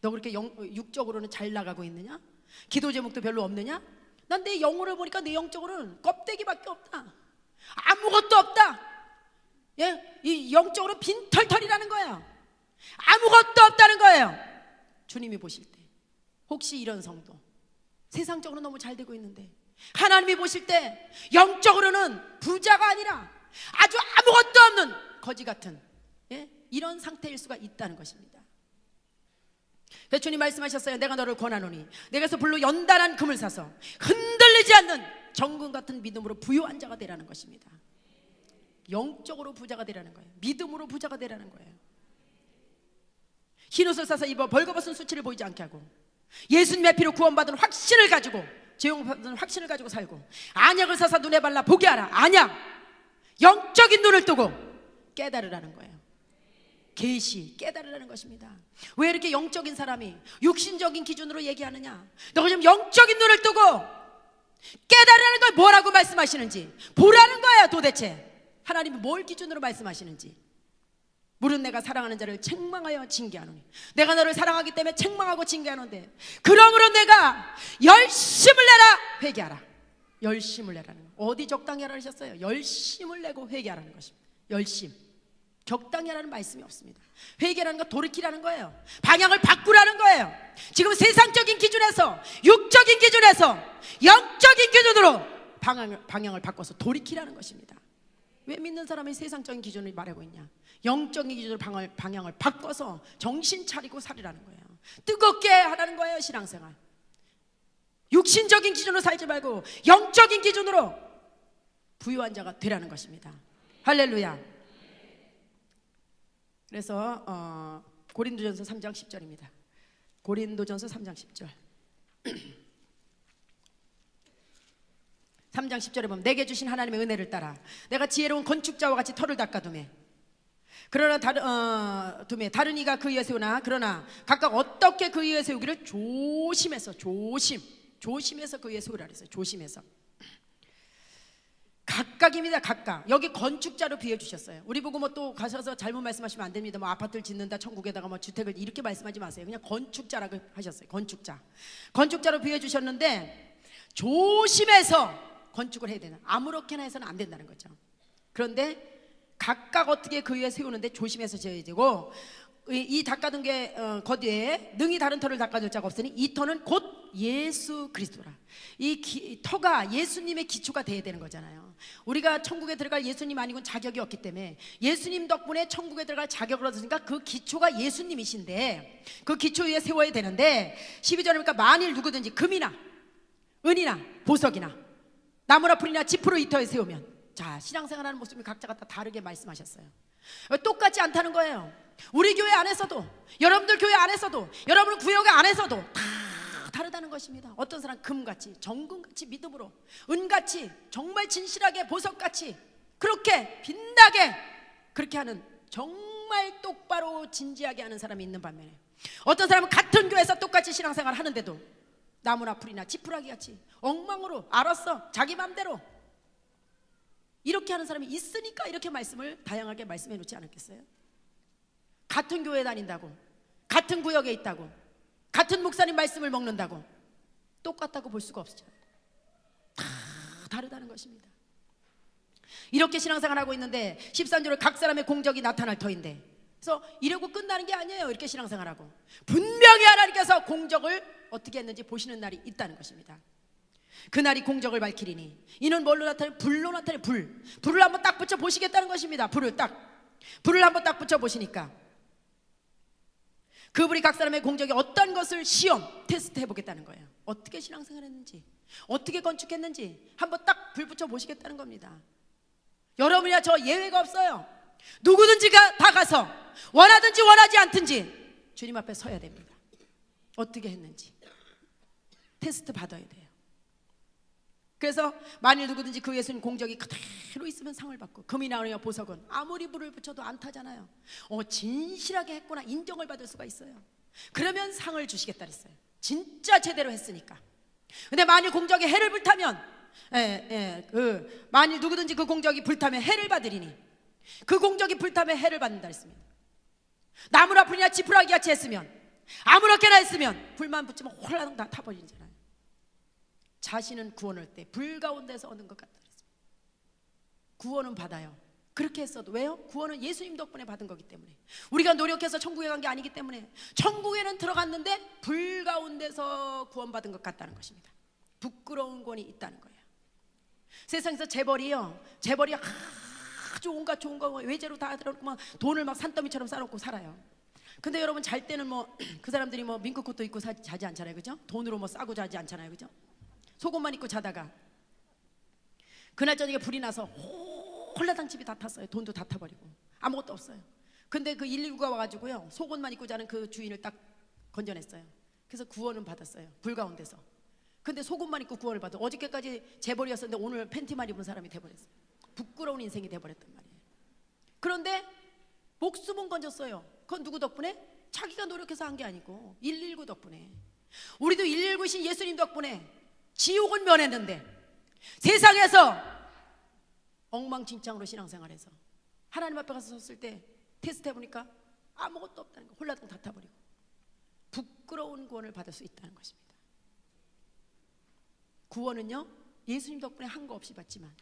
Speaker 1: 너 그렇게 육적으로는 잘 나가고 있느냐? 기도 제목도 별로 없느냐? 난 내 영혼을 보니까 내 영적으로는 껍데기밖에 없다. 아무것도 없다. 예? 이 영적으로 빈털털이라는 거예요. 아무것도 없다는 거예요. 주님이 보실 때 혹시 이런 성도, 세상적으로 너무 잘 되고 있는데 하나님이 보실 때 영적으로는 부자가 아니라 아주 아무것도 없는 거지 같은, 예? 이런 상태일 수가 있다는 것입니다. 그래서 주님 말씀하셨어요. 내가 너를 권하노니 내게서 불로 연단한 금을 사서 흔들리지 않는 정금 같은 믿음으로 부유한 자가 되라는 것입니다. 영적으로 부자가 되라는 거예요. 믿음으로 부자가 되라는 거예요. 흰옷을 사서 입어 벌거벗은 수치를 보이지 않게 하고, 예수님의 피로 구원받은 확신을 가지고, 죄용받은 확신을 가지고 살고, 안약을 사서 눈에 발라 보게 하라. 안약, 영적인 눈을 뜨고 깨달으라는 거예요. 계시, 깨달으라는 것입니다. 왜 이렇게 영적인 사람이 육신적인 기준으로 얘기하느냐? 너가 좀 영적인 눈을 뜨고 깨달으라는 걸 뭐라고 말씀하시는지 보라는 거예요. 도대체 하나님이 뭘 기준으로 말씀하시는지. 물은 내가 사랑하는 자를 책망하여 징계하노니, 내가 너를 사랑하기 때문에 책망하고 징계하는데, 그러므로 내가 열심을 내라 회개하라. 열심을 내라는 거. 어디 적당히 하라 하셨어요? 열심을 내고 회개하라는 것입니다. 열심. 적당히 하라는 말씀이 없습니다. 회개라는 거 돌이키라는 거예요. 방향을 바꾸라는 거예요. 지금 세상적인 기준에서, 육적인 기준에서 영적인 기준으로 방향을 바꿔서 돌이키라는 것입니다. 왜 믿는 사람이 세상적인 기준을 말하고 있냐? 영적인 기준으로 방향을 바꿔서 정신 차리고 살으라는 거예요. 뜨겁게 하라는 거예요. 신앙생활. 육신적인 기준으로 살지 말고 영적인 기준으로 부유한 자가 되라는 것입니다. 할렐루야. 그래서 고린도전서 3장 10절입니다. 고린도전서 3장 10절. 3장 10절에 보면 내게 주신 하나님의 은혜를 따라 내가 지혜로운 건축자와 같이 터를 닦아두매, 그러나 다른 이가 그 위에 세우나 그러나 각각 어떻게 그 위에 세우기를 조심해서 그 위에 세우라 그랬어요. 조심해서. 각각입니다. 각각. 여기 건축자로 비해 주셨어요. 우리 보고 뭐 또 가셔서 잘못 말씀하시면 안 됩니다. 뭐 아파트를 짓는다, 천국에다가 뭐 주택을, 이렇게 말씀하지 마세요. 그냥 건축자라고 하셨어요. 건축자로 비해 주셨는데 조심해서 건축을 해야 되나, 아무렇게나 해서는 안 된다는 거죠. 그런데 각각 어떻게 그 위에 세우는데 조심해서 지어야 되고, 이 닦아둔 게 거기에 능히 다른 터를 닦아줄 자가 없으니 이 터는 곧 예수 그리스도라. 이 터가 예수님의 기초가 돼야 되는 거잖아요. 우리가 천국에 들어갈 예수님 아니고는 자격이 없기 때문에 예수님 덕분에 천국에 들어갈 자격을 얻으니까 그 기초가 예수님이신데 그 기초 위에 세워야 되는데, 12절이니까 만일 누구든지 금이나 은이나 보석이나 나무나 풀이나 지프로 이 터에 세우면, 자, 신앙생활하는 모습이 각자가 다 다르게 말씀하셨어요. 똑같지 않다는 거예요. 우리 교회 안에서도, 여러분들 교회 안에서도, 여러분 구역 안에서도 다 다르다는 것입니다. 어떤 사람 금같이, 정금같이 믿음으로, 은같이 정말 진실하게, 보석같이 그렇게 빛나게 그렇게 하는, 정말 똑바로 진지하게 하는 사람이 있는 반면에, 어떤 사람은 같은 교회에서 똑같이 신앙생활 하는데도 나무나 풀이나 지푸라기 같이 엉망으로 알았어 자기 맘대로 이렇게 하는 사람이 있으니까 이렇게 말씀을 다양하게 말씀해 놓지 않았겠어요? 같은 교회 다닌다고, 같은 구역에 있다고, 같은 목사님 말씀을 먹는다고 똑같다고 볼 수가 없죠. 다 다르다는 것입니다. 이렇게 신앙생활하고 있는데 13절은 각 사람의 공적이 나타날 터인데, 그래서 이러고 끝나는 게 아니에요. 이렇게 신앙생활하고 분명히 하나님께서 공적을 어떻게 했는지 보시는 날이 있다는 것입니다. 그날이 공적을 밝히리니 이는 뭘로 나타내? 불로 나타내. 불을 한번 딱 붙여 보시겠다는 것입니다. 불을 한번 딱 붙여 보시니까 그분이 각 사람의 공적이 어떤 것을 시험 테스트 해보겠다는 거예요. 어떻게 신앙생활 했는지, 어떻게 건축했는지 한번 딱 불 붙여 보시겠다는 겁니다. 여러분이나 저 예외가 없어요. 누구든지가 다 가서 원하든지 원하지 않든지 주님 앞에 서야 됩니다. 어떻게 했는지 테스트 받아야 돼요. 그래서 만일 누구든지 그 예수님 공적이 그대로 있으면 상을 받고, 금이 나오냐 보석은 아무리 불을 붙여도 안 타잖아요. 진실하게 했구나 인정을 받을 수가 있어요. 그러면 상을 주시겠다 그랬어요. 진짜 제대로 했으니까. 근데 만일 공적에 해를 불타면 만일 누구든지 그 공적이 불타면 해를 받으리니, 그 공적이 불타면 해를 받는다 했습니다. 나무라 풀이나 지푸라기 같이 했으면, 아무렇게나 했으면 불만 붙이면 홀라당 다 타버리잖아요. 자신은 구원할 때 불 가운데서 얻는 것 같다 그랬습니다. 구원은 받아요. 그렇게 했어도. 왜요? 구원은 예수님 덕분에 받은 거기 때문에. 우리가 노력해서 천국에 간 게 아니기 때문에. 천국에는 들어갔는데 불 가운데서 구원받은 것 같다는 것입니다. 부끄러운 권이 있다는 거예요. 세상에서 재벌이요, 재벌이 아주 온갖 좋은 거 외제로 다 들어놓고 막 돈을 막 산더미처럼 쌓아놓고 살아요. 근데 여러분 잘 때는 뭐 그 사람들이 뭐 민크코트 입고 자지 않잖아요, 그죠? 돈으로 뭐 싸고 자지 않잖아요, 그죠? 속옷만 입고 자다가 그날 저녁에 불이 나서 홀라당 집이 다 탔어요. 돈도 다 타버리고 아무것도 없어요. 근데 그 119가 와가지고요, 속옷만 입고 자는 그 주인을 딱 건져냈어요. 그래서 구원은 받았어요, 불 가운데서. 근데 속옷만 입고 구원을 받아. 어저께까지 재벌이었었는데 오늘 팬티만 입은 사람이 돼버렸어요. 부끄러운 인생이 돼버렸단 말이에요. 그런데 목숨은 건졌어요. 그건 누구 덕분에? 자기가 노력해서 한 게 아니고 119 덕분에. 우리도 119신 예수님 덕분에 지옥은 면했는데, 세상에서 엉망진창으로 신앙생활해서 하나님 앞에 가서 섰을 때 테스트 해보니까 아무것도 없다는 거, 홀라당 다 타버리고 부끄러운 구원을 받을 수 있다는 것입니다. 구원은요, 예수님 덕분에 한 거 없이 받지만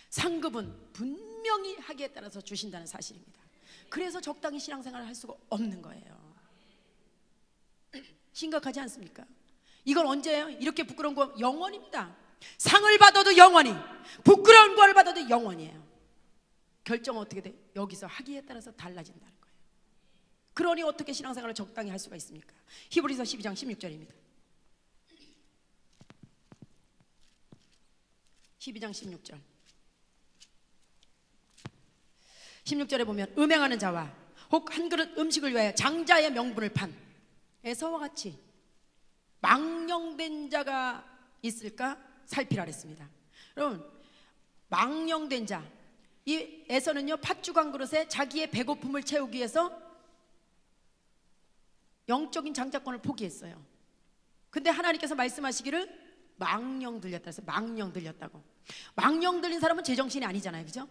Speaker 1: 상급은 분명히 하기에 따라서 주신다는 사실입니다. 그래서 적당히 신앙생활을 할 수가 없는 거예요. 심각하지 않습니까? 이건 언제예요? 이렇게 부끄러운 구원, 영원입니다. 상을 받아도 영원히, 부끄러운 구원을 받아도 영원이에요. 결정은 어떻게 돼? 여기서 하기에 따라서 달라진다는 거예요. 그러니 어떻게 신앙생활을 적당히 할 수가 있습니까? 히브리서 12장 16절입니다 12장 16절 16절에 보면 음행하는 자와 혹 한 그릇 음식을 위하여 장자의 명분을 판 에서와 같이 망령된 자가 있을까 살피라 그랬습니다. 여러분, 망령된 자, 이 에서는요 팥죽 한 그릇에 자기의 배고픔을 채우기 위해서 영적인 장자권을 포기했어요. 근데 하나님께서 말씀하시기를 망령 들렸다 해서 망령 들렸다고. 망령 들린 사람은 제정신이 아니잖아요, 그죠?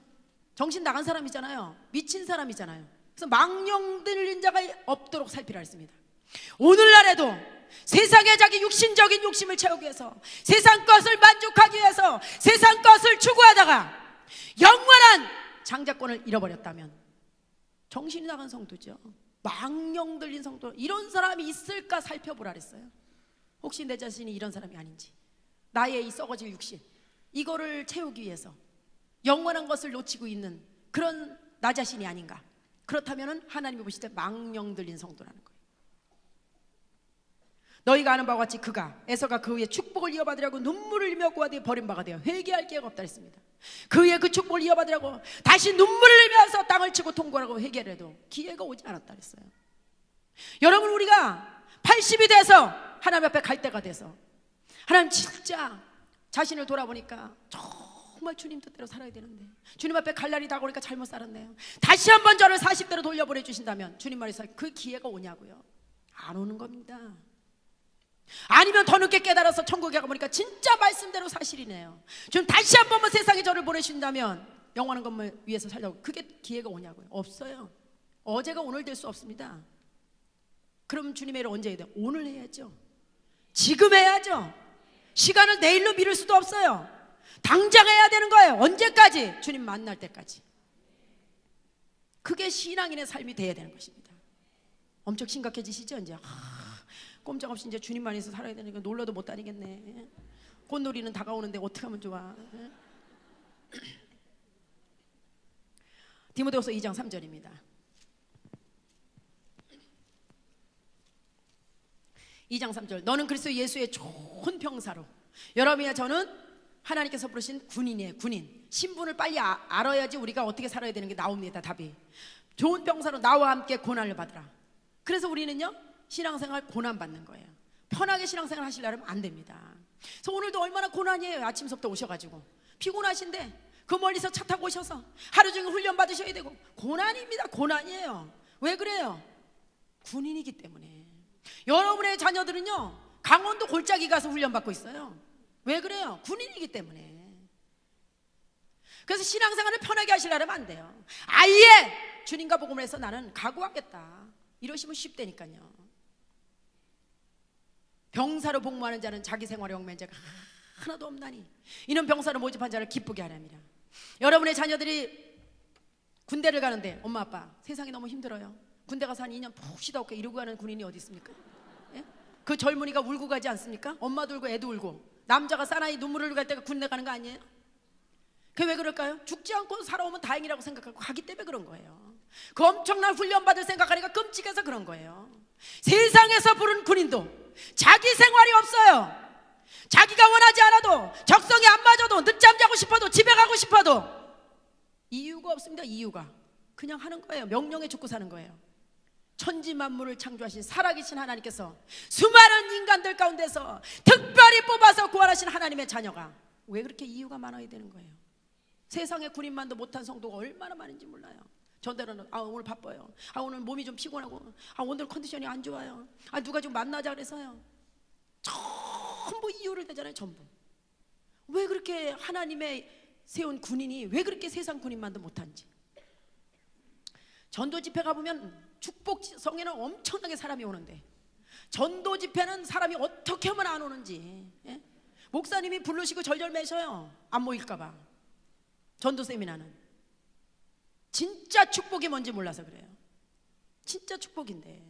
Speaker 1: 정신 나간 사람이잖아요. 미친 사람이잖아요. 그래서 망령 들린 자가 없도록 살피라 했습니다. 오늘날에도 세상에 자기 육신적인 욕심을 채우기 위해서, 세상 것을 만족하기 위해서 세상 것을 추구하다가 영원한 장자권을 잃어버렸다면 정신이 나간 성도죠. 망령 들린 성도, 이런 사람이 있을까 살펴보라 그랬어요. 혹시 내 자신이 이런 사람이 아닌지, 나의 이 썩어질 육신 이거를 채우기 위해서 영원한 것을 놓치고 있는 그런 나 자신이 아닌가. 그렇다면 하나님이 보실 때 망령 들린 성도라는 거예요. 너희가 아는 바와 같이 그가 에서가 그 위에 축복을 이어받으려고 눈물을 흘리며 구하되 버린 바가 되어 회개할 기회가 없다 했습니다. 그 위에 그 축복을 이어받으려고 다시 눈물을 흘리면서 땅을 치고 통곡하고 회개를 해도 기회가 오지 않았다 했어요. 여러분, 우리가 80이 돼서 하나님 앞에 갈 때가 돼서 하나님 진짜 자신을 돌아보니까 정말 주님 뜻대로 살아야 되는데 주님 앞에 갈 날이 다가오니까 잘못 살았네요. 다시 한번 저를 40대로 돌려보내주신다면 주님 말해서 그 기회가 오냐고요? 안 오는 겁니다. 아니면 더 늦게 깨달아서 천국에 가보니까 진짜 말씀대로 사실이네요. 주님 다시 한 번만 세상에 저를 보내신다면 영원한 것을 위해서 살려고, 그게 기회가 오냐고요? 없어요. 어제가 오늘 될 수 없습니다. 그럼 주님의 일을 언제 해야 돼요? 오늘 해야죠. 지금 해야죠. 시간을 내일로 미룰 수도 없어요. 당장 해야 되는 거예요. 언제까지? 주님 만날 때까지. 그게 신앙인의 삶이 돼야 되는 것입니다. 엄청 심각해지시죠? 이제 꼼짝없이 이제 주님만 해서 살아야 되니까 놀러도 못 다니겠네. 꽃놀이는 다가오는데 어떻게 하면 좋아? 디모데후서 2장 3절입니다. 2장 3절. 너는 그리스도 예수의 좋은 병사로. 여러분이야 저는 하나님께서 부르신 군인이에요. 군인. 신분을 빨리 알아야지 우리가 어떻게 살아야 되는 게 나옵니다. 답이. 좋은 병사로 나와 함께 고난을 받으라. 그래서 우리는요 신앙생활 고난 받는 거예요. 편하게 신앙생활 하시려면 안 됩니다. 그래서 오늘도 얼마나 고난이에요. 아침부터 오셔가지고 피곤하신데 그 멀리서 차 타고 오셔서 하루 종일 훈련 받으셔야 되고 고난입니다. 고난이에요. 왜 그래요? 군인이기 때문에. 여러분의 자녀들은요 강원도 골짜기 가서 훈련 받고 있어요. 왜 그래요? 군인이기 때문에. 그래서 신앙생활을 편하게 하시려면 안 돼요. 아예 주님과 복음을 해서 나는 각오하겠다 이러시면 쉽다니까요. 병사로 복무하는 자는 자기 생활의 얽매제가 하나도 없나니 이는 병사로 모집한 자를 기쁘게 하랍니다. 여러분의 자녀들이 군대를 가는데 엄마 아빠 세상이 너무 힘들어요. 군대 가서 한 2년 푹 쉬다 올게 이러고 가는 군인이 어디 있습니까? 예? 그 젊은이가 울고 가지 않습니까? 엄마도 울고 애도 울고. 남자가 사나이 눈물을 흘릴 때가 군대 가는 거 아니에요? 그게 왜 그럴까요? 죽지 않고 살아오면 다행이라고 생각하고 가기 때문에 그런 거예요. 그 엄청난 훈련받을 생각하니까 끔찍해서 그런 거예요. 세상에서 부른 군인도 자기 생활이 없어요. 자기가 원하지 않아도 적성이 안 맞아도 늦잠 자고 싶어도 집에 가고 싶어도 이유가 없습니다. 이유가 그냥 하는 거예요. 명령에 죽고 사는 거예요. 천지 만물을 창조하신 살아계신 하나님께서 수많은 인간들 가운데서 특별히 뽑아서 구원하신 하나님의 자녀가 왜 그렇게 이유가 많아야 되는 거예요? 세상에 군인만도 못한 성도가 얼마나 많은지 몰라요. 전대로는 오늘 바빠요. 오늘 몸이 좀 피곤하고 오늘 컨디션이 안 좋아요. 누가 좀 만나자 그래서요. 전부 이유를 대잖아요. 전부. 왜 그렇게 하나님의 세운 군인이 왜 그렇게 세상 군인만도 못한지. 전도 집회 가보면 축복성에는 엄청나게 사람이 오는데 전도 집회는 사람이 어떻게 하면 안 오는지. 예? 목사님이 부르시고 절절 매셔요. 안 모일까봐. 전도 세미나는 진짜 축복이 뭔지 몰라서 그래요. 진짜 축복인데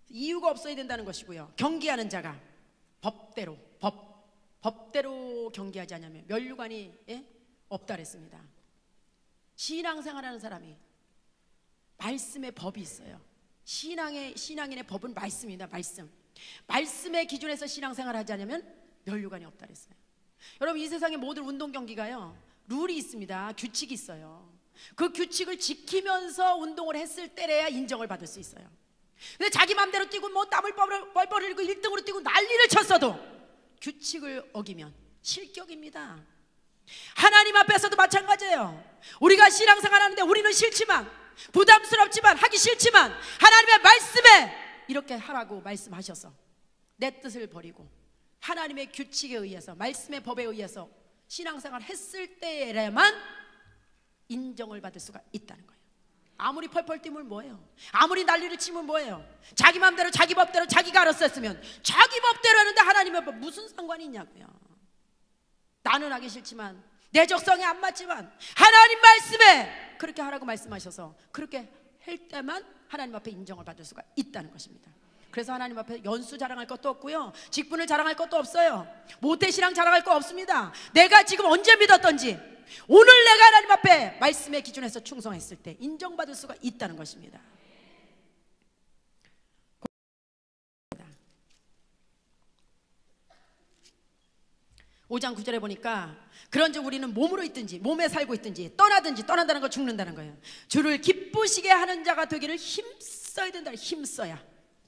Speaker 1: 이유가 없어야 된다는 것이고요. 경계하는 자가 법대로 경계하지 않으면 면류관이 없다 그랬습니다. 신앙생활하는 사람이 말씀의 법이 있어요. 신앙인의 법은 말씀입니다. 말씀의 기준에서 신앙생활하지 않으면 면류관이 없다 그랬어요. 여러분 이 세상의 모든 운동 경기가요 룰이 있습니다. 규칙이 있어요. 그 규칙을 지키면서 운동을 했을 때래야 인정을 받을 수 있어요. 근데 자기 맘대로 뛰고 뭐 땀을 뻘뻘 흘리고 1등으로 뛰고 난리를 쳤어도 규칙을 어기면 실격입니다. 하나님 앞에서도 마찬가지예요. 우리가 신앙생활 하는데 우리는 싫지만 부담스럽지만 하기 싫지만 하나님의 말씀에 이렇게 하라고 말씀하셔서 내 뜻을 버리고 하나님의 규칙에 의해서 말씀의 법에 의해서 신앙생활 했을 때에만 인정을 받을 수가 있다는 거예요. 아무리 펄펄 뛰면 뭐예요? 아무리 난리를 치면 뭐예요? 자기 마음대로 자기 법대로 자기가 알아서 했으면 자기 법대로 하는데 하나님의 법 무슨 상관이 있냐고요. 나는 하기 싫지만 내 적성에 안 맞지만 하나님 말씀에 그렇게 하라고 말씀하셔서 그렇게 할 때만 하나님 앞에 인정을 받을 수가 있다는 것입니다. 그래서 하나님 앞에 연수 자랑할 것도 없고요 직분을 자랑할 것도 없어요. 모태신앙 자랑할 거 없습니다. 내가 지금 언제 믿었던지 오늘 내가 하나님 앞에 말씀의 기준에서 충성했을 때 인정받을 수가 있다는 것입니다. 5장 9절에 보니까 그런즉 우리는 몸으로 있든지 몸에 살고 있든지 떠나든지 떠난다는 거 죽는다는 거예요. 주를 기쁘시게 하는 자가 되기를 힘써야 된다.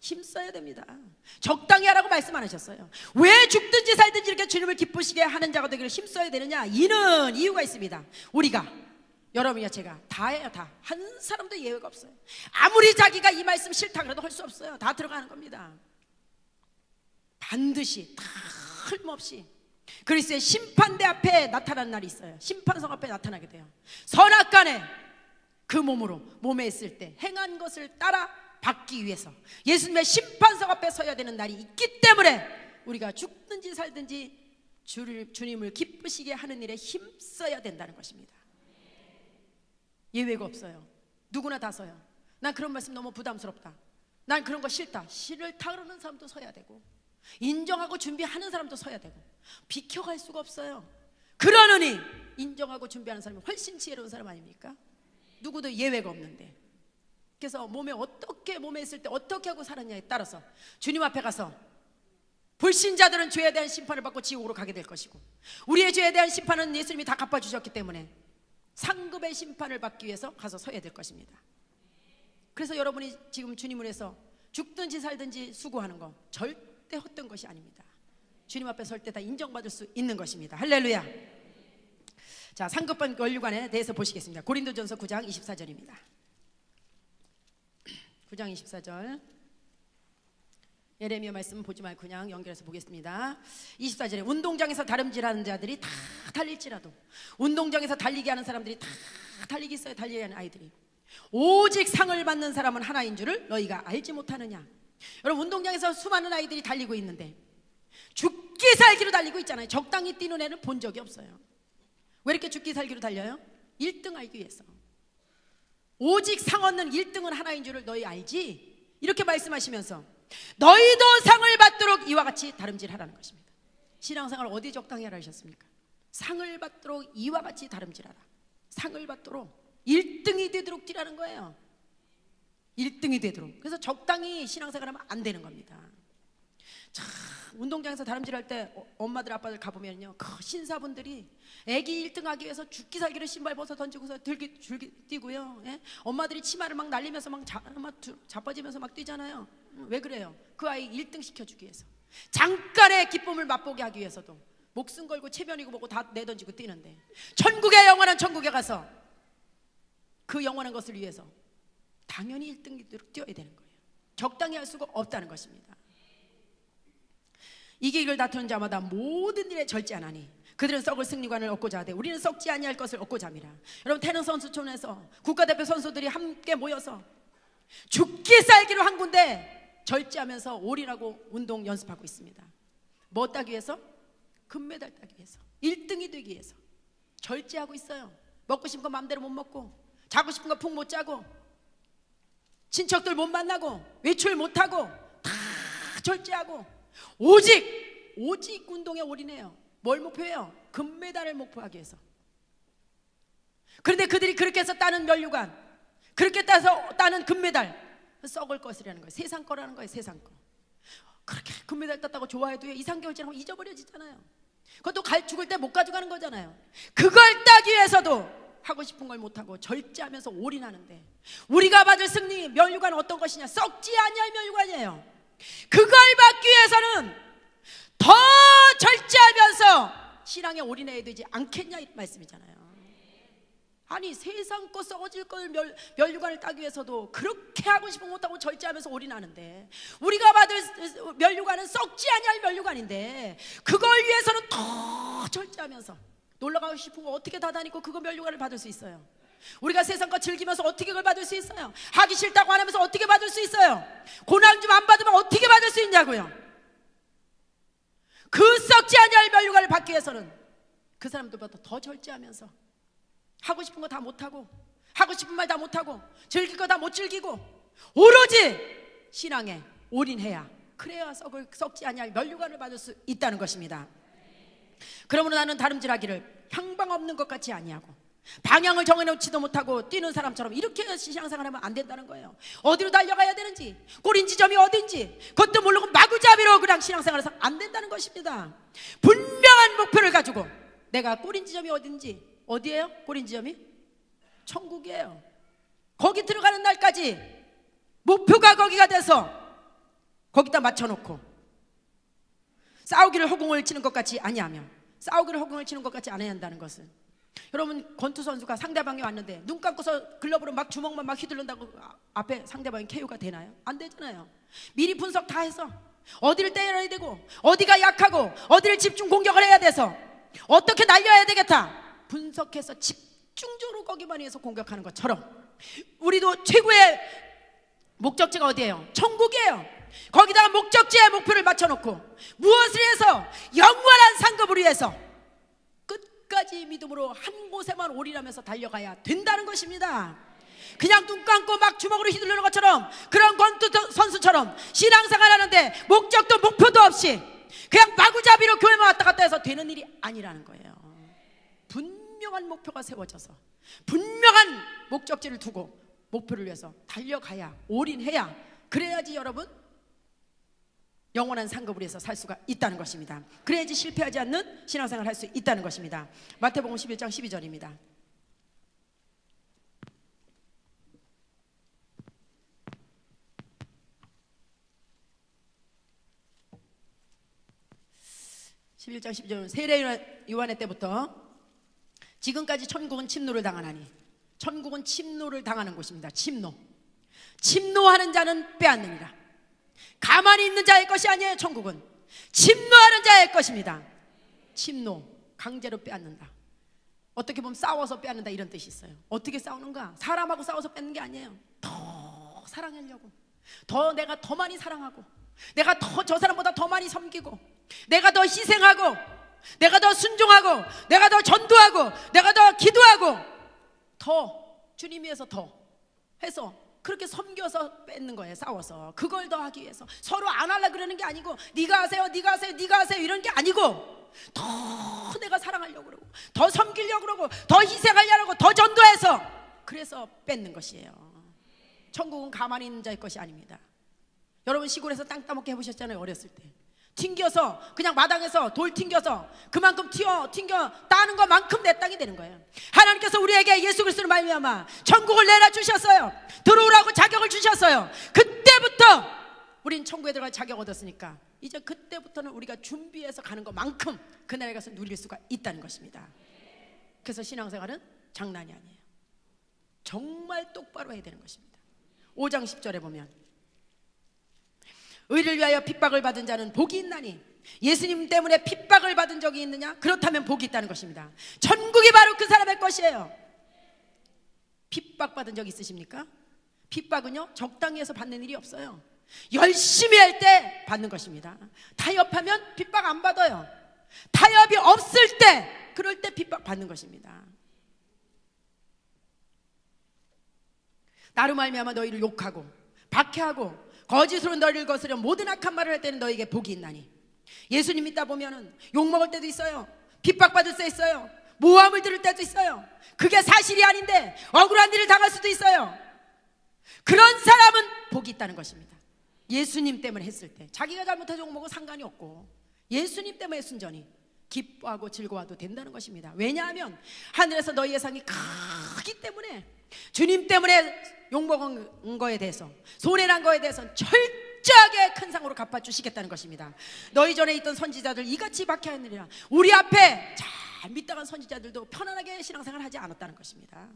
Speaker 1: 힘써야 됩니다. 적당히 하라고 말씀 안 하셨어요. 왜 죽든지 살든지 이렇게 주님을 기쁘시게 하는 자가 되기를 힘써야 되느냐? 이는 이유가 있습니다. 우리가 여러분이야 제가 다 해요. 다. 한 사람도 예외가 없어요. 아무리 자기가 이 말씀 싫다 그래도 할 수 없어요. 다 들어가는 겁니다. 반드시 다 틀림없이 그리스도의 심판대 앞에 나타나는 날이 있어요. 심판성 앞에 나타나게 돼요. 선악간에 그 몸으로 몸에 있을 때 행한 것을 따라 받기 위해서 예수님의 심판석 앞에 서야 되는 날이 있기 때문에 우리가 죽든지 살든지 주님을 기쁘시게 하는 일에 힘써야 된다는 것입니다. 예외가 없어요. 누구나 다 서요. 난 그런 말씀 너무 부담스럽다. 난 그런 거 싫다. 그러는 사람도 서야 되고 인정하고 준비하는 사람도 서야 되고 비켜갈 수가 없어요. 그러느니 인정하고 준비하는 사람이 훨씬 지혜로운 사람 아닙니까? 누구도 예외가 없는데. 그래서 몸에 있을 때 어떻게 하고 살았냐에 따라서 주님 앞에 가서 불신자들은 죄에 대한 심판을 받고 지옥으로 가게 될 것이고, 우리의 죄에 대한 심판은 예수님이 다 갚아주셨기 때문에 상급의 심판을 받기 위해서 가서 서야 될 것입니다. 그래서 여러분이 지금 주님을 위해서 죽든지 살든지 수고하는 거 절대 헛된 것이 아닙니다. 주님 앞에 설 때 다 인정받을 수 있는 것입니다. 할렐루야. 자, 상급반 면류관에 대해서 보시겠습니다. 고린도전서 9장 24절입니다. 9장 24절. 예레미야 말씀 보지 말고 그냥 연결해서 보겠습니다. 24절에 운동장에서 다름질하는 자들이 다 달릴지라도, 운동장에서 달리게 하는 사람들이 다 달리기 있어요. 달리게 하는 아이들이. 오직 상을 받는 사람은 하나인 줄을 너희가 알지 못하느냐. 여러분, 운동장에서 수많은 아이들이 달리고 있는데 죽기 살기로 달리고 있잖아요. 적당히 뛰는 애는 본 적이 없어요. 왜 이렇게 죽기 살기로 달려요? 1등 알기 위해서. 오직 상 얻는 1등은 하나인 줄을 너희 알지? 이렇게 말씀하시면서 너희도 상을 받도록 이와 같이 다름질하라는 것입니다. 신앙생활 어디 적당히 하라 하셨습니까? 상을 받도록 이와 같이 다름질하라. 상을 받도록 1등이 되도록 뛰라는 거예요. 1등이 되도록. 그래서 적당히 신앙생활하면 안 되는 겁니다. 참, 운동장에서 다름질할 때 엄마들 아빠들 가보면요, 그 신사분들이 애기 1등 하기 위해서 죽기 살기로 신발 벗어 던지고서 줄기 뛰고요. 예? 엄마들이 치마를 막 날리면서 막 자빠지면서 막 뛰잖아요. 왜 그래요? 그 아이 1등 시켜주기 위해서. 잠깐의 기쁨을 맛보게 하기 위해서도 목숨 걸고 체면이고 뭐고 다 내던지고 뛰는데, 천국의 영원한 천국에 가서 그 영원한 것을 위해서 당연히 1등이 뛰어야 되는 거예요. 적당히 할 수가 없다는 것입니다. 이게 이걸 다투는 자마다 모든 일에 절제하나니 그들은 썩을 승리관을 얻고자 하되 우리는 썩지 아니할 것을 얻고자 함이라. 여러분, 태릉 선수촌에서 국가대표 선수들이 함께 모여서 죽기 살기로 한 군데 절제하면서 올인하고 운동 연습하고 있습니다. 뭐 따기 위해서? 금메달 따기 위해서, 1등이 되기 위해서 절제하고 있어요. 먹고 싶은 거 마음대로 못 먹고, 자고 싶은 거 푹 못 자고, 친척들 못 만나고, 외출 못 하고, 다 절제하고 오직 운동에 올인해요. 뭘 목표해요? 금메달을 목표하기 위해서. 그런데 그들이 그렇게 해서 따는 면류관, 그렇게 따서 따는 금메달, 썩을 것이라는 거예요. 세상 거라는 거예요. 세상 거. 그렇게 금메달 땄다고 좋아해도 2, 3개월 지나면 잊어버려지잖아요. 그것도 죽을 때 못 가져가는 거잖아요. 그걸 따기 위해서도 하고 싶은 걸 못하고 절제하면서 올인하는데, 우리가 받을 승리 면류관은 어떤 것이냐? 썩지 아니할 면류관이에요. 그걸 받기 위해서는 더 절제하면서 신앙에 올인해야 되지 않겠냐, 이 말씀이잖아요. 아니, 세상 거 썩어질 걸 면류관을 따기 위해서도 그렇게 하고 싶은 거 못하고 절제하면서 올인하는데, 우리가 받을 면류관은 썩지 아니할 면류관인데 그걸 위해서는 더 절제하면서, 놀러가고 싶은 거 어떻게 다 다니고 그거 면류관을 받을 수 있어요? 우리가 세상 거 즐기면서 어떻게 그걸 받을 수 있어요? 하기 싫다고 안 하면서 어떻게 받을 수 있어요? 고난 좀 안 받으면 어떻게 받을 수 있냐고요? 그 썩지 아니할 면류관을 받기 위해서는 그 사람들보다 더 절제하면서 하고 싶은 거 다 못하고, 하고 싶은 말 다 못하고, 즐길 거 다 못 즐기고 오로지 신앙에 올인해야, 그래야 썩지 아니할 면류관을 받을 수 있다는 것입니다. 그러므로 나는 다름질하기를 향방 없는 것 같이 아니하고 방향을 정해놓지도 못하고 뛰는 사람처럼 이렇게 신앙생활하면 안 된다는 거예요. 어디로 달려가야 되는지, 꼬린 지점이 어딘지 그것도 모르고 마구잡이로 그냥 신앙생활해서 안 된다는 것입니다. 분명한 목표를 가지고, 내가 꼬린 지점이 어딘지. 어디예요? 꼬린 지점이? 천국이에요. 거기 들어가는 날까지 목표가 거기가 돼서 거기다 맞춰놓고 싸우기를 허공을 치는 것 같이 아니하며, 싸우기를 허공을 치는 것 같이 안 해야 한다는 것은, 여러분, 권투 선수가 상대방이 왔는데 눈 감고서 글러브로 막 주먹만 막 휘두른다고 앞에 상대방이 KO가 되나요? 안 되잖아요. 미리 분석 다 해서 어디를 때려야 되고, 어디가 약하고, 어디를 집중 공격을 해야 돼서 어떻게 날려야 되겠다 분석해서 집중적으로 거기만 위해서 공격하는 것처럼, 우리도 최고의 목적지가 어디예요? 천국이에요. 거기다가 목적지에 목표를 맞춰놓고 무엇을 해서? 영원한 상급을 위해서 끝까지 믿음으로 한 곳에만 올인하면서 달려가야 된다는 것입니다. 그냥 눈 감고 막 주먹으로 휘두르는 것처럼, 그런 권투 선수처럼 신앙생활 하는데 목적도 목표도 없이 그냥 마구잡이로 교회만 왔다 갔다 해서 되는 일이 아니라는 거예요. 분명한 목표가 세워져서 분명한 목적지를 두고 목표를 위해서 달려가야, 올인해야, 그래야지 여러분 영원한 상급을 위해서 살 수가 있다는 것입니다. 그래야지 실패하지 않는 신앙생활을 할 수 있다는 것입니다. 마태복음 11장 12절입니다. 세례 요한의 때부터 지금까지 천국은 침노를 당하나니, 천국은 침노를 당하는 곳입니다. 침노하는 자는 빼앗느니라. 가만히 있는 자의 것이 아니에요. 천국은 침노하는 자의 것입니다. 침노, 강제로 빼앗는다. 어떻게 보면 싸워서 빼앗는다 이런 뜻이 있어요. 어떻게 싸우는가? 사람하고 싸워서 뺏는 게 아니에요. 더 사랑하려고, 내가 더 많이 사랑하고, 내가 더 저 사람보다 더 많이 섬기고, 내가 더 희생하고, 내가 더 순종하고, 내가 더 전도하고, 내가 더 기도하고, 더 주님 위해서 더 해서 그렇게 섬겨서 뺏는 거예요. 싸워서 그걸 더 하기 위해서. 서로 안 하려고 그러는 게 아니고, 네가 하세요, 네가 하세요, 네가 하세요 이런 게 아니고, 더 내가 사랑하려고 그러고, 더 섬기려고 그러고, 더 희생하려고, 더 전도해서, 그래서 뺏는 것이에요. 천국은 가만히 있는 자의 것이 아닙니다. 여러분 시골에서 땅 따먹게 해보셨잖아요. 어렸을 때 튕겨서, 그냥 마당에서 돌 튕겨서 그만큼 튕겨 따는 것만큼 내 땅이 되는 거예요. 하나님께서 우리에게 예수 그리스도를 말미암아 천국을 내놔 주셨어요. 들어오라고 자격을 주셨어요. 그때부터 우린 천국에 들어갈 자격 얻었으니까 이제 그때부터는 우리가 준비해서 가는 것만큼 그날에 가서 누릴 수가 있다는 것입니다. 그래서 신앙생활은 장난이 아니에요. 정말 똑바로 해야 되는 것입니다. 5장 10절에 보면, 의를 위하여 핍박을 받은 자는 복이 있나니, 예수님 때문에 핍박을 받은 적이 있느냐? 그렇다면 복이 있다는 것입니다. 천국이 바로 그 사람의 것이에요. 핍박받은 적 있으십니까? 핍박은요 적당히 해서 받는 일이 없어요. 열심히 할 때 받는 것입니다. 타협하면 핍박 안 받아요. 타협이 없을 때, 그럴 때 핍박 받는 것입니다. 나로 말미암아 너희를 욕하고 박해하고 거짓으로 너희를 거스려 모든 악한 말을 할 때는 너희에게 복이 있나니. 예수님 믿다 보면은 욕먹을 때도 있어요. 핍박받을 때 있어요. 모함을 들을 때도 있어요. 그게 사실이 아닌데 억울한 일을 당할 수도 있어요. 그런 사람은 복이 있다는 것입니다. 예수님 때문에 했을 때, 자기가 잘못해서 욕먹은 상관이 없고 예수님 때문에 순전히 기뻐하고 즐거워도 된다는 것입니다. 왜냐하면 하늘에서 너희 예상이 크기 때문에, 주님 때문에 욕먹은 거에 대해서, 손해난 거에 대해서는 철저하게 큰 상으로 갚아주시겠다는 것입니다. 너희 전에 있던 선지자들 이같이 박해하느니라. 우리 앞에 잘 믿다간 선지자들도 편안하게 신앙생활을 하지 않았다는 것입니다.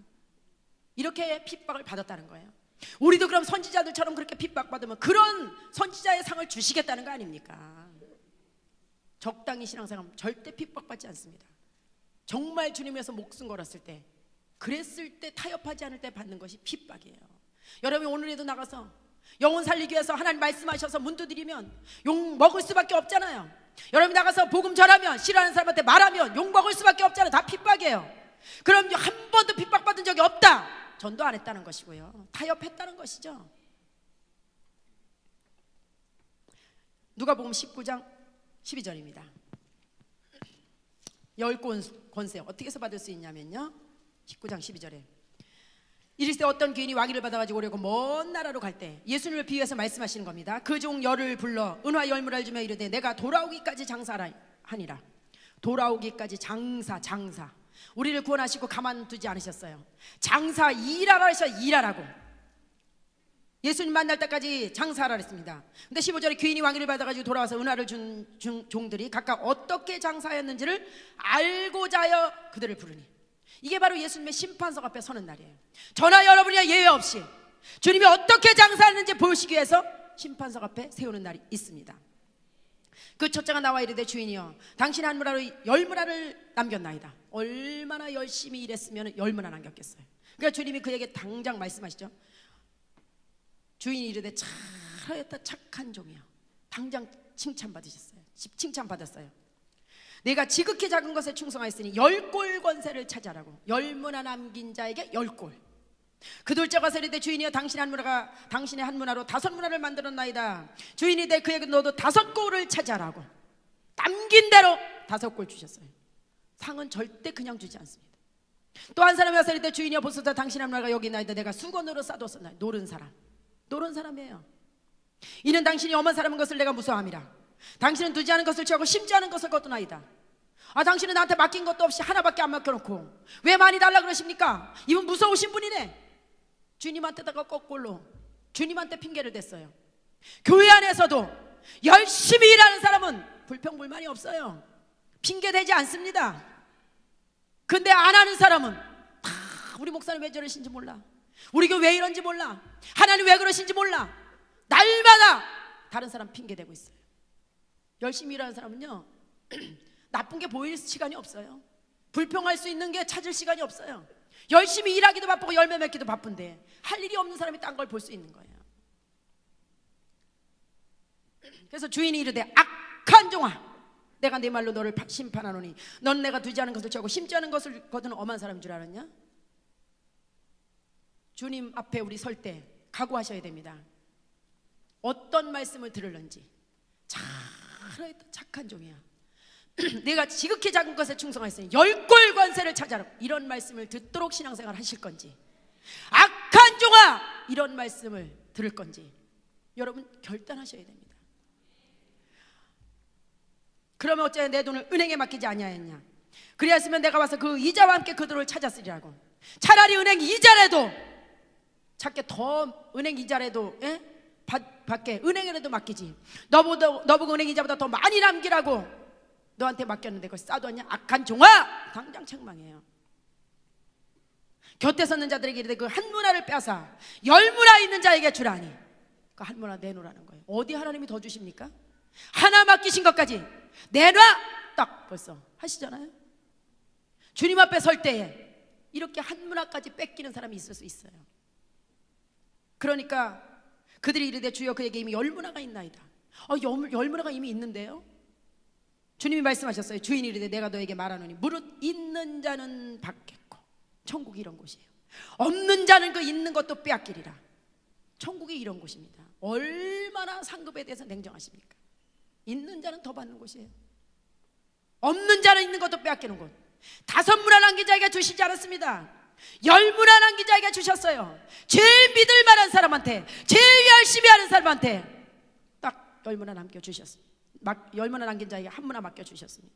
Speaker 1: 이렇게 핍박을 받았다는 거예요. 우리도 그럼 선지자들처럼 그렇게 핍박받으면 그런 선지자의 상을 주시겠다는 거 아닙니까? 적당히 신앙생활하면 절대 핍박받지 않습니다. 정말 주님 위해서 목숨 걸었을 때, 그랬을 때, 타협하지 않을 때 받는 것이 핍박이에요. 여러분이 오늘에도 나가서 영혼 살리기 위해서 하나님 말씀하셔서 문 두드리면 욕 먹을 수밖에 없잖아요. 여러분이 나가서 복음 전하면, 싫어하는 사람한테 말하면 욕 먹을 수밖에 없잖아요. 다 핍박이에요. 그럼 한 번도 핍박받은 적이 없다, 전도 안 했다는 것이고요. 타협했다는 것이죠. 누가복음 19장 12절입니다. 열 권세 어떻게 해서 받을 수 있냐면요, 19장 12절에 이르시되 어떤 귀인이 와기를 받아가지고 오려고 먼 나라로 갈 때, 예수님을 비유해서 말씀하시는 겁니다. 그 종 열을 불러 은화 열무를 주며 이르되 내가 돌아오기까지 장사하니라. 돌아오기까지 장사. 우리를 구원하시고 가만두지 않으셨어요. 장사, 일하라 하셔. 일하라고. 예수님 만날 때까지 장사하라 했습니다. 근데 15절에 귀인이 왕위를 받아가지고 돌아와서 은화를 준 종들이 각각 어떻게 장사하였는지를 알고자 하여 그들을 부르니. 이게 바로 예수님의 심판석 앞에 서는 날이에요. 저나 여러분이야 예외 없이 주님이 어떻게 장사하는지 보시기 위해서 심판석 앞에 세우는 날이 있습니다. 그 첫째가 나와 이르되 주인이여 당신의 한 무라로 10무라를 남겼나이다. 얼마나 열심히 일했으면 10무라 남겼겠어요. 그러니까 주님이 그에게 당장 말씀하시죠. 주인이 이르되 잘하였다 착한 종이여. 당장 칭찬받으셨어요. 칭찬받았어요. 내가 지극히 작은 것에 충성하였으니 10골 권세를 차지하라고. 10무나 남긴 자에게 10골. 그 둘째 가서 이르되 주인이여 당신의 한 문화로 5문화를 만들었나이다. 주인이 되 그에게 너도 5골을 차지하라고 남긴 대로 5골 주셨어요. 상은 절대 그냥 주지 않습니다. 또 한 사람이 와서 이르되 주인이여 보소서 당신의 한 문화가 여기 있나이다. 내가 수건으로 싸뒀었나이다. 노른 사람이에요. 이는 당신이 엄한 사람인 것을 내가 무서워함이라. 당신은 두지 않은 것을 취하고 심지 않은 것을 거두나이다. 당신은 나한테 맡긴 것도 없이 하나밖에 안 맡겨놓고 왜 많이 달라 그러십니까? 이분 무서우신 분이네. 주님한테다가 거꾸로 주님한테 핑계를 댔어요. 교회 안에서도 열심히 일하는 사람은 불평불만이 없어요. 핑계대지 않습니다. 근데 안 하는 사람은 우리 목사님 왜 저러신지 몰라, 우리 교회 왜 이런지 몰라, 하나님 왜 그러신지 몰라, 날마다 다른 사람 핑계대고 있어요. 열심히 일하는 사람은요 나쁜 게 보일 시간이 없어요. 불평할 수 있는 게 찾을 시간이 없어요. 열심히 일하기도 바쁘고 열매 맺기도 바쁜데 할 일이 없는 사람이 딴 걸 볼 수 있는 거예요. 그래서 주인이 이르되 악한 종아, 내가 네 말로 너를 심판하노니 넌 내가 두지 않은 것을 취하고 심지 않은 것을 거두는 엄한 사람인 줄 알았냐? 주님 앞에 우리 설 때 각오하셔야 됩니다. 어떤 말씀을 들을는지. 잘하였다 착한 종이야, 내가 지극히 작은 것에 충성하였으니 10골 관세를 찾아라, 이런 말씀을 듣도록 신앙생활 하실 건지, 악한 종아 이런 말씀을 들을 건지 여러분 결단하셔야 됩니다. 그러면 어째 내 돈을 은행에 맡기지 아니하였냐? 그리하였으면 내가 와서 그 이자와 함께 그 돈을 찾았으리라고. 차라리 은행 이자라도 작게 더 은행 이자라도 밖에 은행에라도 맡기지, 너보고 은행 이자보다 더 많이 남기라고 너한테 맡겼는데 그걸 싸두었냐? 악한 종아, 당장 책망해요. 곁에 섰는 자들에게 이르되 그 한 문화를 빼앗아 10문화 있는 자에게 주라니. 그 한 문화 내놓으라는 거예요. 어디 하나님이 더 주십니까? 하나 맡기신 것까지 내놔, 딱 벌써 하시잖아요. 주님 앞에 설 때에 이렇게 한 문화까지 뺏기는 사람이 있을 수 있어요. 그러니까 그들이 이르되 주여 그에게 이미 10문화가 있나이다. 10문화가 이미 있는데요. 주님이 말씀하셨어요. 주인이 이르되 내가 너에게 말하노니 무릇 있는 자는 받겠고, 천국이 이런 곳이에요. 없는 자는 그 있는 것도 빼앗기리라. 천국이 이런 곳입니다. 얼마나 상급에 대해서 냉정하십니까? 있는 자는 더 받는 곳이에요. 없는 자는 있는 것도 빼앗기는 곳. 5문화 남긴 자에게 주시지 않았습니다. 10문화 남긴 자에게 주셨어요. 제일 믿을 만한 사람한테, 제일 열심히 하는 사람한테 딱 10문화 남겨주셨어요. 10문화 남긴 자에게 1문화 맡겨주셨습니다.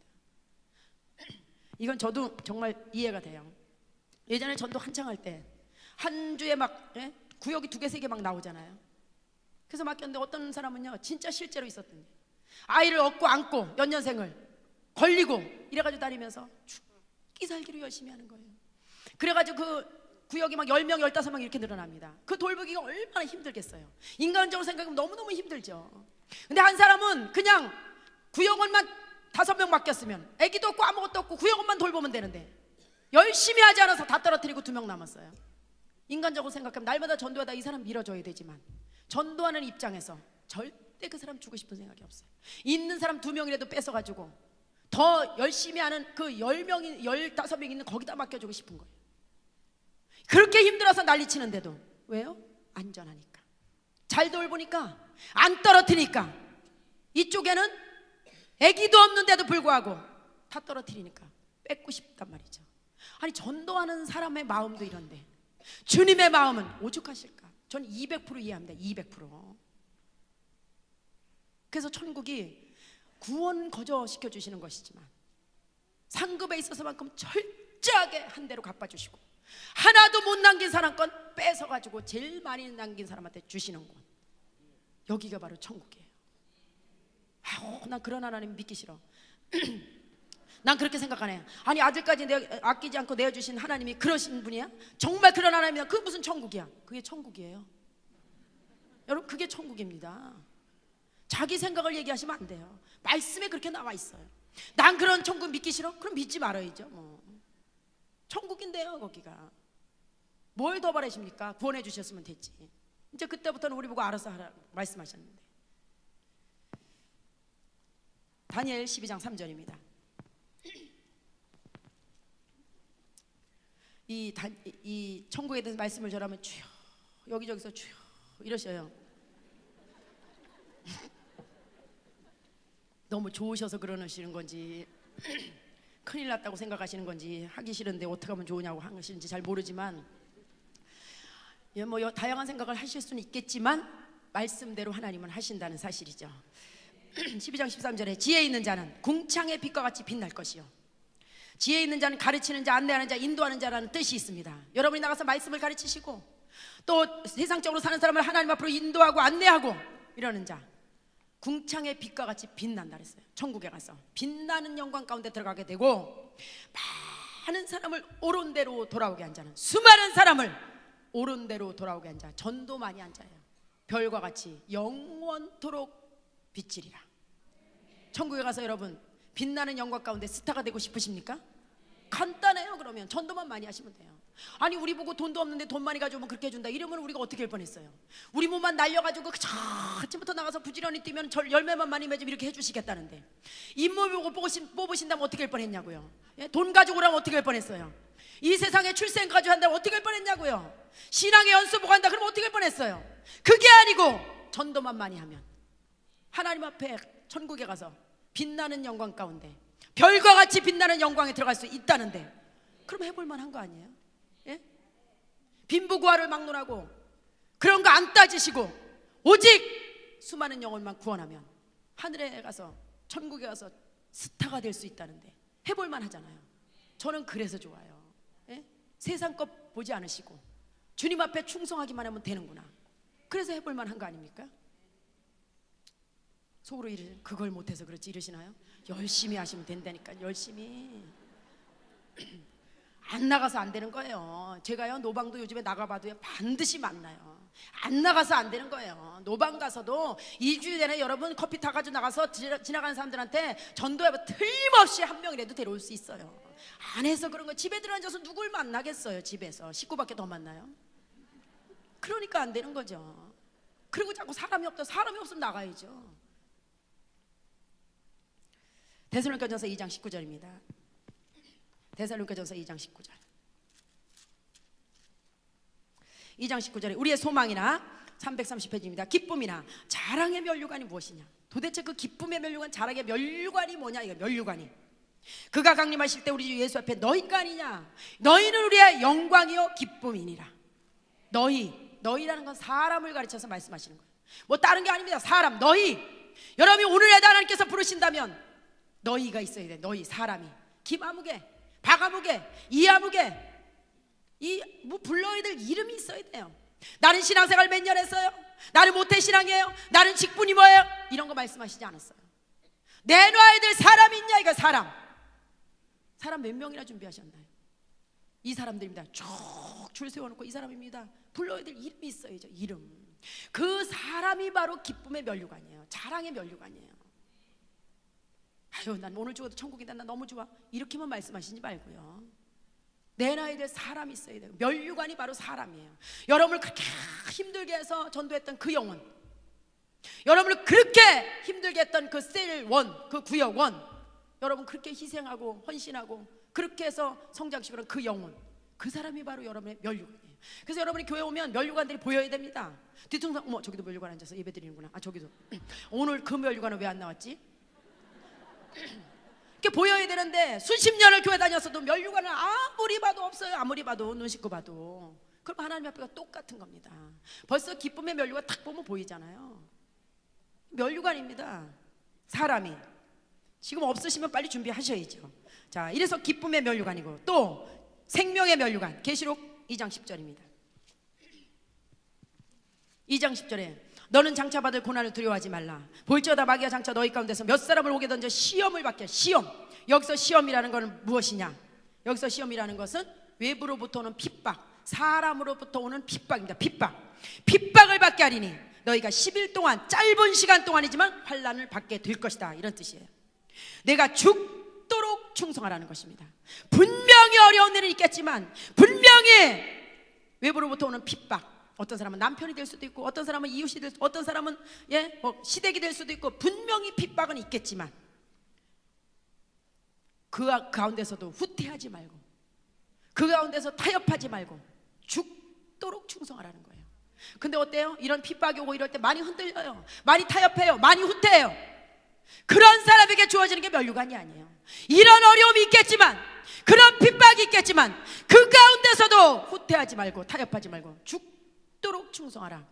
Speaker 1: 이건 저도 정말 이해가 돼요. 예전에 전도 한창 할 때 한 주에 막 구역이 2개 3개 막 나오잖아요. 그래서 맡겼는데 어떤 사람은요 진짜 실제로 있었던데 아이를 업고 안고 연년생을 걸리고 이래가지고 다니면서 죽기 살기로 열심히 하는 거예요. 그래가지고 그 구역이 막 10명 15명 이렇게 늘어납니다. 그 돌보기가 얼마나 힘들겠어요. 인간적으로 생각하면 너무너무 힘들죠. 근데 한 사람은 그냥 구역원만 5명 맡겼으면 애기도 없고 아무것도 없고 구역원만 돌보면 되는데 열심히 하지 않아서 다 떨어뜨리고 2명 남았어요. 인간적으로 생각하면 날마다 전도하다 이 사람 밀어줘야 되지만 전도하는 입장에서 절대 그 사람 주고 싶은 생각이 없어요. 있는 사람 2명이라도 뺏어가지고 더 열심히 하는 그 10명이 15명 있는 거기다 맡겨주고 싶은 거예요. 그렇게 힘들어서 난리치는데도 왜요? 안전하니까, 잘 돌보니까, 안 떨어뜨리니까. 이쪽에는 애기도 없는데도 불구하고 다 떨어뜨리니까 뺏고 싶단 말이죠. 아니 전도하는 사람의 마음도 이런데 주님의 마음은 오죽하실까? 전 200% 이해합니다. 200%. 그래서 천국이 구원 거저 시켜주시는 것이지만 상급에 있어서만큼 철저하게 한 대로 갚아주시고 하나도 못 남긴 사람 건 뺏어가지고 제일 많이 남긴 사람한테 주시는 곳, 여기가 바로 천국이에요. 난 그런 하나님 믿기 싫어. 난 그렇게 생각하네. 아니 아들까지 아끼지 않고 내어주신 하나님이 그러신 분이야? 정말 그런 하나님이야? 그게 무슨 천국이야? 그게 천국이에요. 여러분 그게 천국입니다. 자기 생각을 얘기하시면 안 돼요. 말씀에 그렇게 나와 있어요. 난 그런 천국 믿기 싫어? 그럼 믿지 말아야죠. 뭐. 천국인데요 거기가. 뭘 더 바라십니까? 구원해 주셨으면 됐지. 이제 그때부터는 우리 보고 알아서 하라 말씀하셨는데. 다니엘 12장 3절입니다 이 천국에 대해서 말씀을 전하면 주여 여기저기서 주여 이러셔요. 너무 좋으셔서 그러시는 건지 큰일 났다고 생각하시는 건지 하기 싫은데 어떻게 하면 좋으냐고 하시는지 잘 모르지만 뭐 다양한 생각을 하실 수는 있겠지만 말씀대로 하나님은 하신다는 사실이죠. 12장 13절에 지혜 있는 자는 궁창의 빛과 같이 빛날 것이요. 지혜 있는 자는 가르치는 자, 안내하는 자, 인도하는 자라는 뜻이 있습니다. 여러분이 나가서 말씀을 가르치시고 또 세상적으로 사는 사람을 하나님 앞으로 인도하고 안내하고 이러는 자, 궁창의 빛과 같이 빛난다 그랬어요. 천국에 가서 빛나는 영광 가운데 들어가게 되고 많은 사람을 옳은 대로 돌아오게 한 자는, 수많은 사람을 옳은 대로 돌아오게 한 자, 전도 많이 한 자예요. 별과 같이 영원토록 비치리라. 천국에 가서 여러분 빛나는 영광 가운데 스타가 되고 싶으십니까? 간단해요. 그러면 전도만 많이 하시면 돼요. 아니 우리 보고 돈도 없는데 돈 많이 가져오면 그렇게 해준다 이러면 우리가 어떻게 할 뻔했어요? 우리 몸만 날려가지고 아침부터 나가서 부지런히 뛰면 열매만 많이 맺으면 이렇게 해주시겠다는데 잇몸 보고 뽑으신다면 어떻게 할 뻔했냐고요? 예? 돈 가지고 오라면 어떻게 할 뻔했어요? 이 세상에 출생 가지고 한다면 어떻게 할 뻔했냐고요? 신앙의 연수 보고 한다 그러면 어떻게 할 뻔했어요? 그게 아니고 전도만 많이 하면 하나님 앞에 천국에 가서 빛나는 영광 가운데 별과 같이 빛나는 영광에 들어갈 수 있다는데 그럼 해볼 만한 거 아니에요? 예? 빈부구화를 막론하고 그런 거 안 따지시고 오직 수많은 영혼만 구원하면 하늘에 가서 천국에 가서 스타가 될 수 있다는데 해볼 만하잖아요. 저는 그래서 좋아요. 예? 세상 것 보지 않으시고 주님 앞에 충성하기만 하면 되는구나. 그래서 해볼 만한 거 아닙니까? 속으로 이러시는, 그걸 못해서 그렇지 이러시나요? 열심히 하시면 된다니까. 열심히 안 나가서 안 되는 거예요. 제가요 노방도 요즘에 나가봐도요 반드시 만나요. 안 나가서 안 되는 거예요. 노방 가서도 2주일 내내 여러분 커피 타가지고 나가서 지나가는 사람들한테 전도해봐 틀림없이 한 명이라도 데려올 수 있어요. 안 해서 그런 거. 집에 들어앉아서 누굴 만나겠어요. 집에서 식구밖에 더 만나요? 그러니까 안 되는 거죠. 그리고 자꾸 사람이 없다. 사람이 없으면 나가야죠. 데살로니가전서 2장 19절입니다. 데살로니가전서 2장 19절. 2장 19절에 우리의 소망이나 330페이지입니다. 기쁨이나 자랑의 면류관이 무엇이냐? 도대체 그 기쁨의 면류관, 자랑의 면류관이 뭐냐? 이거 면류관이. 그가 강림하실 때 우리 주 예수 앞에 너희가 아니냐? 너희는 우리의 영광이요 기쁨이니라. 너희라는 건 사람을 가르쳐서 말씀하시는 거예요. 뭐 다른 게 아닙니다. 사람, 너희. 여러분이 오늘에도 하나님께서 부르신다면 너희가 있어야 돼. 너희 사람이 김아무개, 박아무개, 이아무개 이 뭐 불러야 될 이름이 있어야 돼요. 나는 신앙생활 몇 년 했어요? 나는 모태신앙이에요? 나는 직분이 뭐예요? 이런 거 말씀하시지 않았어요. 내놔야 될 사람이 있냐? 이거 사람 몇 명이나 준비하셨나요? 이 사람들입니다. 쭉 줄 세워놓고 이 사람입니다. 불러야 될 이름이 있어야죠. 이름. 그 사람이 바로 기쁨의 면류관이에요. 자랑의 면류관이에요. 아유 난 오늘 죽어도 천국이다. 난 너무 좋아. 이렇게만 말씀하시지 말고요. 내놔야 될 사람이 있어야 돼요. 면류관이 바로 사람이에요. 여러분을 그렇게 힘들게 해서 전도했던 그 영혼, 여러분을 그렇게 힘들게 했던 그 셀원, 그 구역원, 여러분 그렇게 희생하고 헌신하고 그렇게 해서 성장시키는 그 영혼, 그 사람이 바로 여러분의 면류관이에요. 그래서 여러분이 교회 오면 면류관들이 보여야 됩니다. 뒤통수, 어머 저기도 면류관 앉아서 예배 드리는구나. 아 저기도 오늘 그 면류관은 왜 안 나왔지? 이렇게 보여야 되는데 수십 년을 교회 다녔어도 면류관은 아무리 봐도 없어요. 아무리 봐도 눈 씻고 봐도. 그럼 하나님 앞에가 똑같은 겁니다. 벌써 기쁨의 면류관 딱 보면 보이잖아요. 면류관입니다. 사람이 지금 없으시면 빨리 준비하셔야죠. 자, 이래서 기쁨의 면류관이고 또 생명의 면류관. 계시록 2장 10절입니다. 2장 10절에 너는 장차 받을 고난을 두려워하지 말라. 볼지어다 마귀가 장차 너희 가운데서 몇 사람을 오게 던져 시험을 받게. 시험. 여기서 시험이라는 것은 무엇이냐? 여기서 시험이라는 것은 외부로부터 오는 핍박, 사람으로부터 오는 핍박입니다. 핍박을 받게 하리니 너희가 10일 동안, 짧은 시간 동안이지만 환난을 받게 될 것이다. 이런 뜻이에요. 내가 죽도록 충성하라는 것입니다. 분명히 어려운 일은 있겠지만 분명히 외부로부터 오는 핍박, 어떤 사람은 남편이 될 수도 있고 어떤 사람은 이웃이 될 수도 있고 어떤 사람은 시댁이 될 수도 있고 분명히 핍박은 있겠지만 그 가운데서도 후퇴하지 말고 그 가운데서 타협하지 말고 죽도록 충성하라는 거예요. 근데 어때요? 이런 핍박이 오고 이럴 때 많이 흔들려요. 많이 타협해요. 많이 후퇴해요. 그런 사람에게 주어지는 게 면류관이 아니에요. 이런 어려움이 있겠지만, 그런 핍박이 있겠지만, 그 가운데서도 후퇴하지 말고 타협하지 말고 죽도록 충성하라.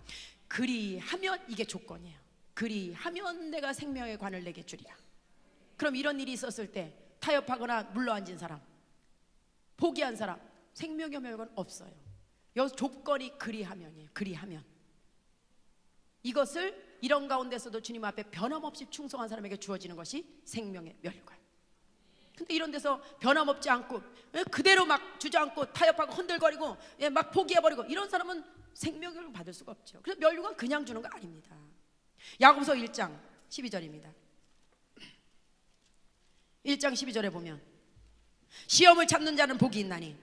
Speaker 1: 그리하면 이게 조건이에요. 그리하면 내가 생명의 관을 내게 주리라. 그럼 이런 일이 있었을 때 타협하거나 물러앉은 사람, 포기한 사람, 생명의 멸관 없어요. 여기서 조건이 그리하면이에요. 그리하면. 이것을 이런 가운데서도 주님 앞에 변함없이 충성한 사람에게 주어지는 것이 생명의 멸관. 근데 이런 데서 변함없지 않고 그대로 막 주저앉고 타협하고 흔들거리고 막 포기해버리고 이런 사람은 생명을 받을 수가 없죠. 그래서 멸류관 그냥 주는 거 아닙니다. 야고보서 1장 12절입니다. 1장 12절에 보면 시험을 참는 자는 복이 있나니.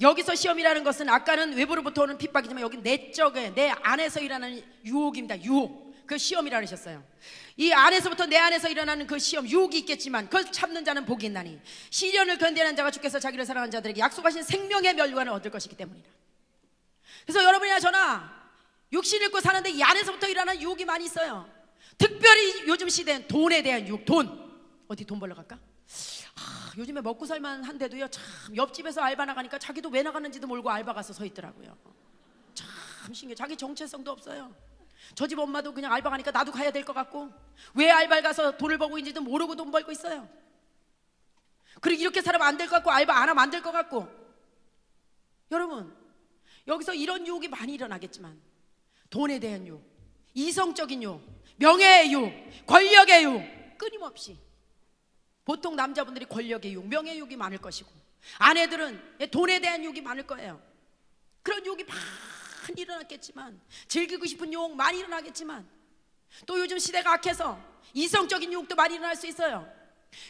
Speaker 1: 여기서 시험이라는 것은 아까는 외부로부터 오는 핍박이지만 여기 내적에 내 안에서 일어나는 유혹입니다. 유혹. 그 시험이라 하셨어요. 이 안에서부터 내 안에서 일어나는 그 시험, 유혹이 있겠지만 그걸 참는 자는 복이 있나니 시련을 견디는 자가 주께서 자기를 사랑하는 자들에게 약속하신 생명의 멸류관을 얻을 것이기 때문이라. 그래서 여러분이나 저나 육신 입고 사는데 이 안에서부터 일어나는 유혹이 많이 있어요. 특별히 요즘 시대엔 돈에 대한 유혹. 어디 돈 벌러 갈까? 요즘에 먹고 살만 한데도요, 참 옆집에서 알바 나가니까 자기도 왜 나가는지도 모르고 알바 가서 서 있더라고요. 참 신기해. 자기 정체성도 없어요. 저 집 엄마도 그냥 알바 가니까 나도 가야 될 것 같고, 왜 알바를 가서 돈을 벌고 있는지도 모르고 돈 벌고 있어요. 그리고 이렇게 살아면 안 될 것 같고, 알바 안 하면 안 될 것 같고. 여러분, 여기서 이런 유혹이 많이 일어나겠지만 돈에 대한 유혹, 이성적인 유혹, 명예의 유혹, 권력의 유혹, 끊임없이. 보통 남자분들이 권력의 유혹, 명예의 유혹이 많을 것이고, 아내들은 돈에 대한 유혹이 많을 거예요. 그런 유혹이 많이 일어났겠지만, 즐기고 싶은 유혹 많이 일어나겠지만, 또 요즘 시대가 악해서 이성적인 유혹도 많이 일어날 수 있어요.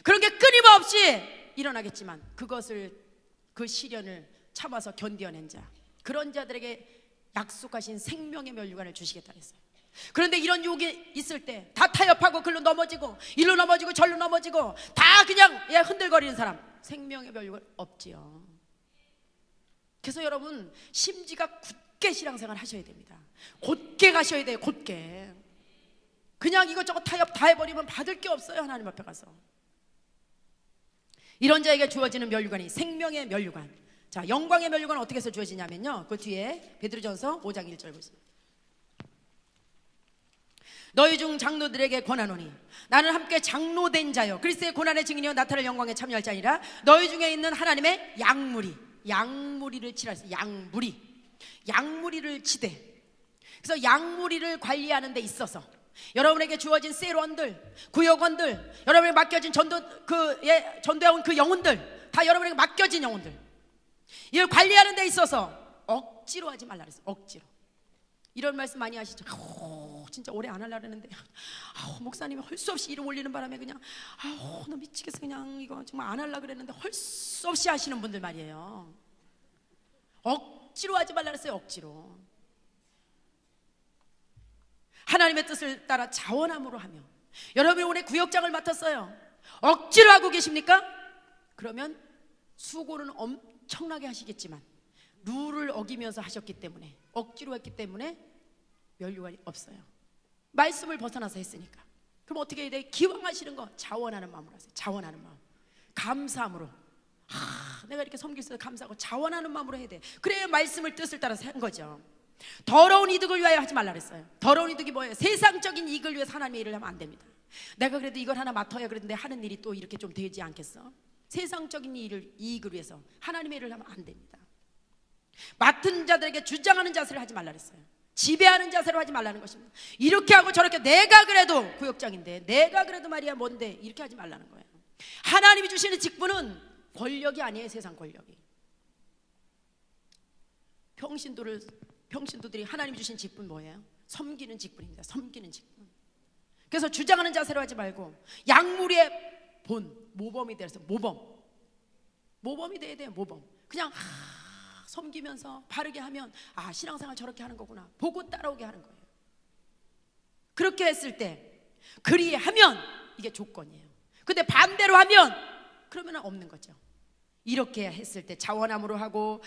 Speaker 1: 그런 게 끊임없이 일어나겠지만 그것을, 그 시련을 참아서 견뎌낸 자, 그런 자들에게 약속하신 생명의 멸류관을 주시겠다 했어요. 그런데 이런 유혹이 있을 때 다 타협하고 글로 넘어지고 일로 넘어지고 절로 넘어지고 다 그냥 흔들거리는 사람, 생명의 멸류관 없지요. 그래서 여러분 심지가 굳게 신앙생활 하셔야 됩니다. 곧게 가셔야 돼요. 곧게. 그냥 이것저것 타협 다 해버리면 받을 게 없어요. 하나님 앞에 가서. 이런 자에게 주어지는 멸류관이 생명의 멸류관. 자, 영광의 멸류관은 어떻게 해서 주어지냐면요, 그 뒤에 베드로전서 5장 1절 보세요. 너희 중 장로들에게 권하노니 나는 함께 장로된 자여 그리스도의 고난의 증인이여 나타날 영광에 참여할 자니라. 너희 중에 있는 하나님의 양무리를 치라 했어요. 양무리를 치되. 그래서 양무리를 관리하는 데 있어서 여러분에게 주어진 셀원들, 구역원들, 여러분에게 맡겨진 전도해온 그 영혼들, 다 여러분에게 맡겨진 영혼들, 이걸 관리하는 데 있어서 억지로 하지 말라 그랬어요. 억지로. 이런 말씀 많이 하시죠. 진짜 오래 안 하려고 했는데 목사님이 할 수 없이 이름 올리는 바람에 그냥 나 미치겠어, 그냥 이거 정말 안 하려고 그랬는데 할 수 없이 하시는 분들 말이에요. 억지로 하지 말라 그랬어요. 억지로. 하나님의 뜻을 따라 자원함으로 하며. 여러분이 올해 구역장을 맡았어요. 억지로 하고 계십니까? 그러면 수고는 엄청나게 하시겠지만 룰을 어기면서 하셨기 때문에, 억지로 했기 때문에 멸류관이 없어요. 말씀을 벗어나서 했으니까. 그럼 어떻게 해야 돼? 기왕 하시는 거 자원하는 마음으로 하세요. 자원하는 마음, 감사함으로. 내가 이렇게 섬길 수 있어서 감사하고 자원하는 마음으로 해야 돼. 그래야 말씀을 뜻을 따라서 한 거죠. 더러운 이득을 위하여 하지 말라 그랬어요. 더러운 이득이 뭐예요? 세상적인 이익을 위해서 하나님의 일을 하면 안 됩니다. 내가 그래도 이걸 하나 맡아야 그랬는데 하는 일이 또 이렇게 좀 되지 않겠어? 세상적인 이익을 위해서 하나님의 일을 하면 안 됩니다. 맡은 자들에게 주장하는 자세를 하지 말라 그랬어요. 지배하는 자세로 하지 말라는 것입니다. 이렇게 하고 저렇게, 내가 그래도 구역장인데, 내가 그래도 말이야 뭔데, 이렇게 하지 말라는 거예요. 하나님이 주시는 직분은 권력이 아니에요. 세상 권력이. 평신도들이 하나님이 주신 직분 뭐예요? 섬기는 직분입니다. 섬기는 직분. 그래서 주장하는 자세로 하지 말고 양무리의 모범이 되어서 모범이 돼야 돼요. 모범. 그냥 섬기면서 바르게 하면 신앙생활 저렇게 하는 거구나 보고 따라오게 하는 거예요. 그렇게 했을 때, 그리하면 이게 조건이에요. 근데 반대로 하면 그러면 없는 거죠. 이렇게 했을 때 자원함으로 하고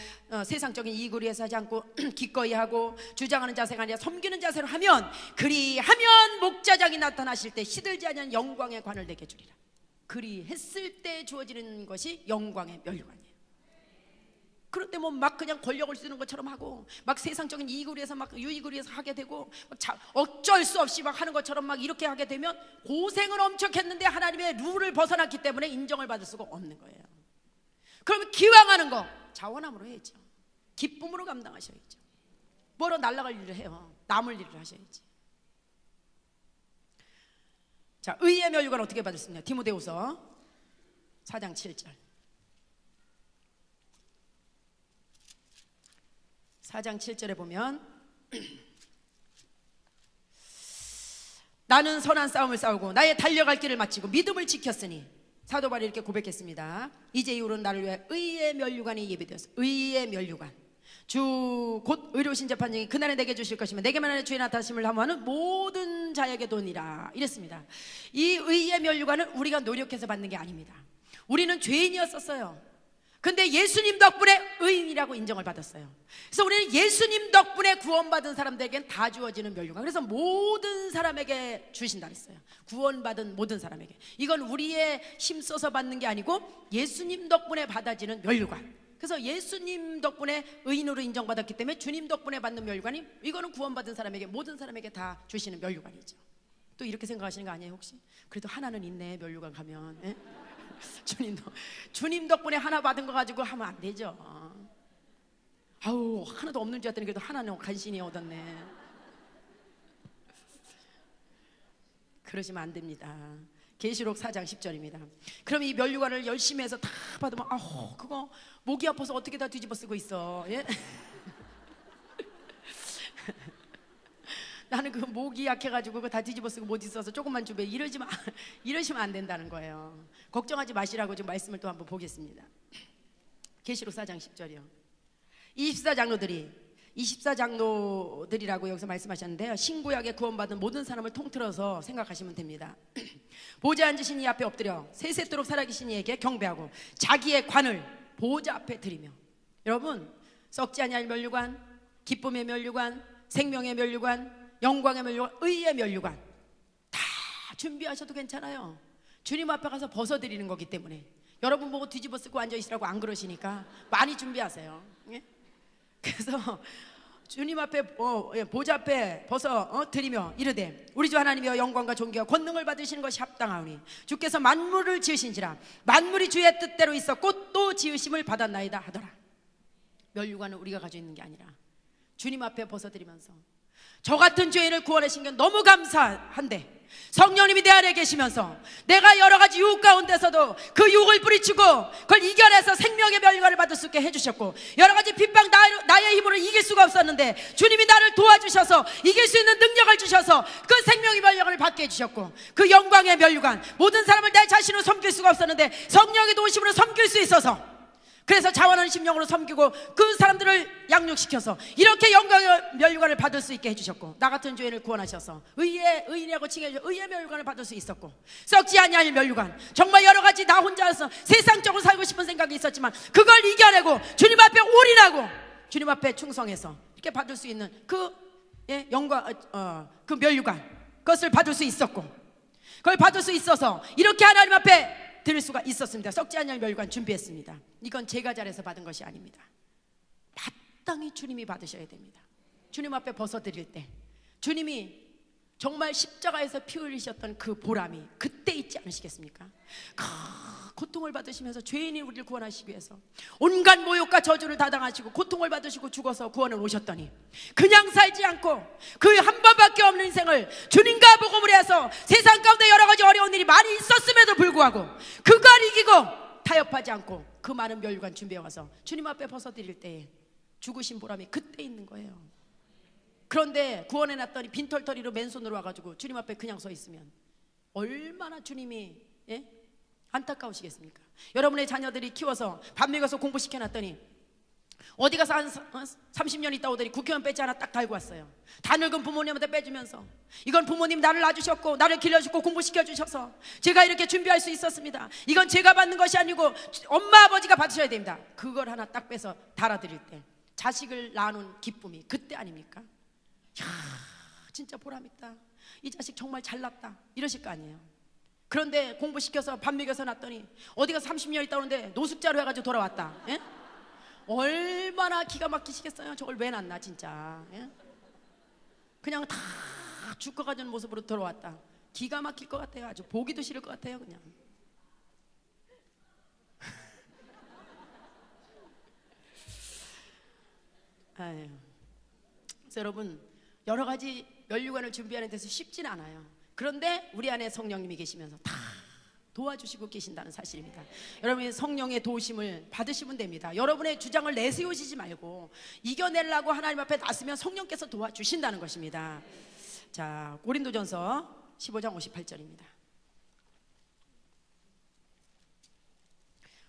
Speaker 1: 세상적인 이익을 위해서 하지 않고 기꺼이 하고 주장하는 자세가 아니라 섬기는 자세로 하면, 그리하면 목자장이 나타나실 때 시들지 않은 영광의 관을 내게 주리라. 그리했을 때 주어지는 것이 영광의 면류관이에요. 그런데 뭐 막 그냥 권력을 쓰는 것처럼 하고 막 세상적인 이익을 위해서 막 유익을 위해서 하게 되고 어쩔 수 없이 막 하는 것처럼 막 이렇게 하게 되면 고생을 엄청 했는데 하나님의 룰을 벗어났기 때문에 인정을 받을 수가 없는 거예요. 그러면 기왕하는 거 자원함으로 해야죠. 기쁨으로 감당하셔야죠. 뭐로 날아갈 일을 해요. 남을 일을 하셔야지. 자, 의의 면류관 어떻게 받을 수 있냐? 디모데후서 4장 7절. 4장 7절에 보면 나는 선한 싸움을 싸우고 나의 달려갈 길을 마치고 믿음을 지켰으니, 사도 바울이 이렇게 고백했습니다. 이제 이후로는 나를 위해 의의 면류관이 예비되었어. 의의 면류관, 주 곧 의로우신 재판장이 그날에 내게 주실 것이며 내게만 하는 주의 나타나심을 사모하는 모든 자에게 도니라 이랬습니다. 이 의의 면류관은 우리가 노력해서 받는 게 아닙니다. 우리는 죄인이었었어요. 근데 예수님 덕분에 의인이라고 인정을 받았어요. 그래서 우리는 예수님 덕분에 구원받은 사람들에겐 다 주어지는 면류관. 그래서 모든 사람에게 주신다 그랬어요. 구원받은 모든 사람에게. 이건 우리의 힘써서 받는 게 아니고 예수님 덕분에 받아지는 면류관. 그래서 예수님 덕분에 의인으로 인정받았기 때문에 주님 덕분에 받는 면류관이, 이거는 구원받은 사람에게, 모든 사람에게 다 주시는 면류관이죠. 또 이렇게 생각하시는 거 아니에요 혹시? 그래도 하나는 있네 면류관 가면. 예? 주님 덕분에 하나 받은 거 가지고 하면 안 되죠. 아우, 하나도 없는 줄 알았더니 그래도 하나는 간신히 얻었네. 그러시면 안 됩니다. 계시록 4장 10절입니다. 그럼 이 면류관을 열심히 해서 다 받으면 아우, 그거 목이 아파서 어떻게 다 뒤집어 쓰고 있어. 예? 나는 그 목이 약해가지고 그거 다 뒤집어 쓰고 못 있어서 조금만 준비해. 이러시면 안 된다는 거예요. 걱정하지 마시라고 좀 말씀을 또 한번 보겠습니다. 계시록 4장 10절이요. 24장로들이라고 여기서 말씀하셨는데요, 신구약에 구원받은 모든 사람을 통틀어서 생각하시면 됩니다. 보좌 앉으신 이 앞에 엎드려 세세토록 살아계신 이에게 경배하고 자기의 관을 보좌 앞에 드리며. 여러분, 썩지 아니할 면류관, 기쁨의 면류관, 생명의 면류관, 영광의 면류관, 의의 면류관 다 준비하셔도 괜찮아요. 주님 앞에 가서 벗어드리는 거기 때문에. 여러분 보고 뒤집어 쓰고 앉아있으라고 안 그러시니까 많이 준비하세요. 예? 그래서 주님 앞에 보좌 앞에 벗어 드리며 이르되 우리 주 하나님이여 영광과 존귀와 권능을 받으시는 것이 합당하오니 주께서 만물을 지으신지라 만물이 주의 뜻대로 있었고 또 지으심을 받았나이다 하더라. 면류관은 우리가 가지고 있는 게 아니라 주님 앞에 벗어드리면서, 저 같은 죄인을 구원하신 게 너무 감사한데 성령님이 내 안에 계시면서 내가 여러 가지 유혹 가운데서도 그 유혹을 뿌리치고 그걸 이겨내서 생명의 면류관을 받을 수 있게 해주셨고, 여러 가지 핍박 나의 힘으로 이길 수가 없었는데 주님이 나를 도와주셔서 이길 수 있는 능력을 주셔서 그 생명의 면류관을 받게 해주셨고, 그 영광의 면류관, 모든 사람을 내 자신으로 섬길 수가 없었는데 성령의 도우심으로 섬길 수 있어서, 그래서 자원하는 심령으로 섬기고 그 사람들을 양육시켜서 이렇게 영광의 면류관을 받을 수 있게 해주셨고, 나 같은 죄인을 구원하셔서 의인이라고 칭해주셔서 의의 면류관을 받을 수 있었고, 썩지 아니할 면류관, 정말 여러 가지 나 혼자서 세상적으로 살고 싶은 생각이 있었지만 그걸 이겨내고 주님 앞에 올인하고 주님 앞에 충성해서 이렇게 받을 수 있는 그 영광, 그 면류관, 그것을 받을 수 있었고, 그걸 받을 수 있어서 이렇게 하나님 앞에 드릴 수가 있었습니다. 썩지 않을 면류관 준비했습니다. 이건 제가 잘해서 받은 것이 아닙니다. 마땅히 주님이 받으셔야 됩니다. 주님 앞에 벗어드릴 때 주님이 정말 십자가에서 피 흘리셨던 그 보람이 그때 있지 않으시겠습니까? 고통을 받으시면서 죄인이 우리를 구원하시기 위해서 온갖 모욕과 저주를 다 당하시고 고통을 받으시고 죽어서 구원을 오셨더니 그냥 살지 않고 그 한 번밖에 없는 인생을 주님과 복음을 해서 세상 가운데 여러 가지 어려운 일이 많이 있었음에도 불구하고 그걸 이기고 타협하지 않고 그 많은 면류관 준비해와서 주님 앞에 벗어드릴 때에 죽으신 보람이 그때 있는 거예요. 그런데 구원해놨더니 빈털터리로 맨손으로 와가지고 주님 앞에 그냥 서 있으면 얼마나 주님이 안타까우시겠습니까? 여러분의 자녀들이 키워서 밥 먹여서 공부시켜놨더니 어디 가서 한 30년 있다 오더니 국회의원 배지 하나 딱 달고 왔어요. 다 늙은 부모님한테 빼주면서, 이건 부모님 나를 낳아주셨고 나를 길러주고 공부시켜주셔서 제가 이렇게 준비할 수 있었습니다. 이건 제가 받는 것이 아니고 엄마 아버지가 받으셔야 됩니다. 그걸 하나 딱 빼서 달아드릴 때 자식을 낳는 기쁨이 그때 아닙니까? 이야, 진짜 보람있다. 이 자식 정말 잘났다 이러실 거 아니에요. 그런데 공부시켜서 밥 먹여서 낳았더니 어디 가서 30년 있다 오는데 노숙자로 해가지고 돌아왔다. 예? 얼마나 기가 막히시겠어요. 저걸 왜 낳나 진짜. 예? 그냥 다 죽어가는 모습으로 돌아왔다. 기가 막힐 것 같아요. 아주 보기도 싫을 것 같아요. 그냥. 아유. 그래서 여러분, 여러 가지 면류관을 준비하는 데서 쉽진 않아요. 그런데 우리 안에 성령님이 계시면서 다 도와주시고 계신다는 사실입니다. 여러분이 성령의 도우심을 받으시면 됩니다. 여러분의 주장을 내세우시지 말고 이겨내려고 하나님 앞에 나서면 성령께서 도와주신다는 것입니다. 자, 고린도전서 15장 58절입니다.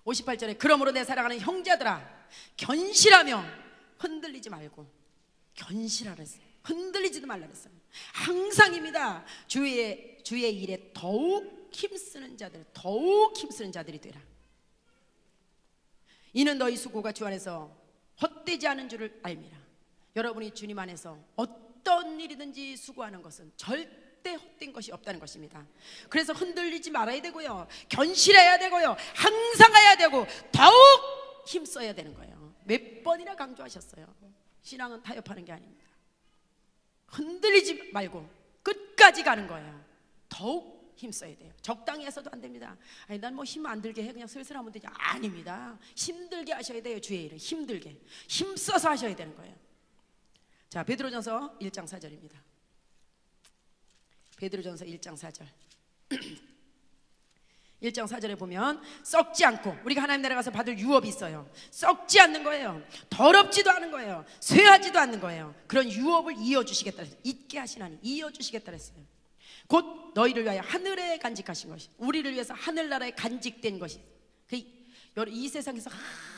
Speaker 1: 58절에 그러므로 내 사랑하는 형제들아 견실하며 흔들리지 말고, 견실하라 했어요. 흔들리지도 말라 그랬어요. 항상입니다. 주의 일에 더욱 힘쓰는 자들이 되라. 이는 너희 수고가 주 안에서 헛되지 않은 줄을 알미라. 여러분이 주님 안에서 어떤 일이든지 수고하는 것은 절대 헛된 것이 없다는 것입니다. 그래서 흔들리지 말아야 되고요, 견실해야 되고요, 항상 해야 되고 더욱 힘써야 되는 거예요. 몇 번이나 강조하셨어요. 신앙은 타협하는 게 아닙니다. 흔들리지 말고 끝까지 가는 거예요. 더욱 힘써야 돼요. 적당히 해서도 안 됩니다. 아니, 난 뭐 힘 안 들게 해, 그냥 슬슬 하면 되지. 아닙니다. 힘들게 하셔야 돼요. 주의 일은 힘들게, 힘써서 하셔야 되는 거예요. 자, 베드로전서 1장 4절입니다. 베드로전서 1장 4절 1장 4절에 보면 썩지 않고, 우리가 하나님 나라 가서 받을 유업이 있어요. 썩지 않는 거예요. 더럽지도 않은 거예요. 쇠하지도 않는 거예요. 그런 유업을 이어주시겠다 했어요. 잊게 하시나니 이어주시겠다 했어요. 곧 너희를 위하여 하늘에 간직하신 것이, 우리를 위해서 하늘나라에 간직된 것이. 이 세상에서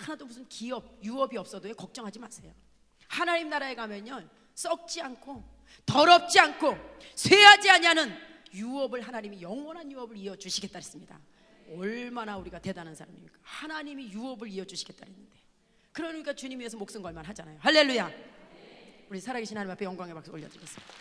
Speaker 1: 하나도 무슨 기업, 유업이 없어도 걱정하지 마세요. 하나님 나라에 가면요, 썩지 않고 더럽지 않고 쇠하지 아니하는 유업을, 하나님이 영원한 유업을 이어주시겠다 했습니다. 얼마나 우리가 대단한 사람입니까? 하나님이 유업을 이어주시겠다 했는데, 그러니까 주님 위해서 목숨 걸만 하잖아요. 할렐루야. 우리 살아계신 하나님 앞에 영광의 박수 올려드리겠습니다.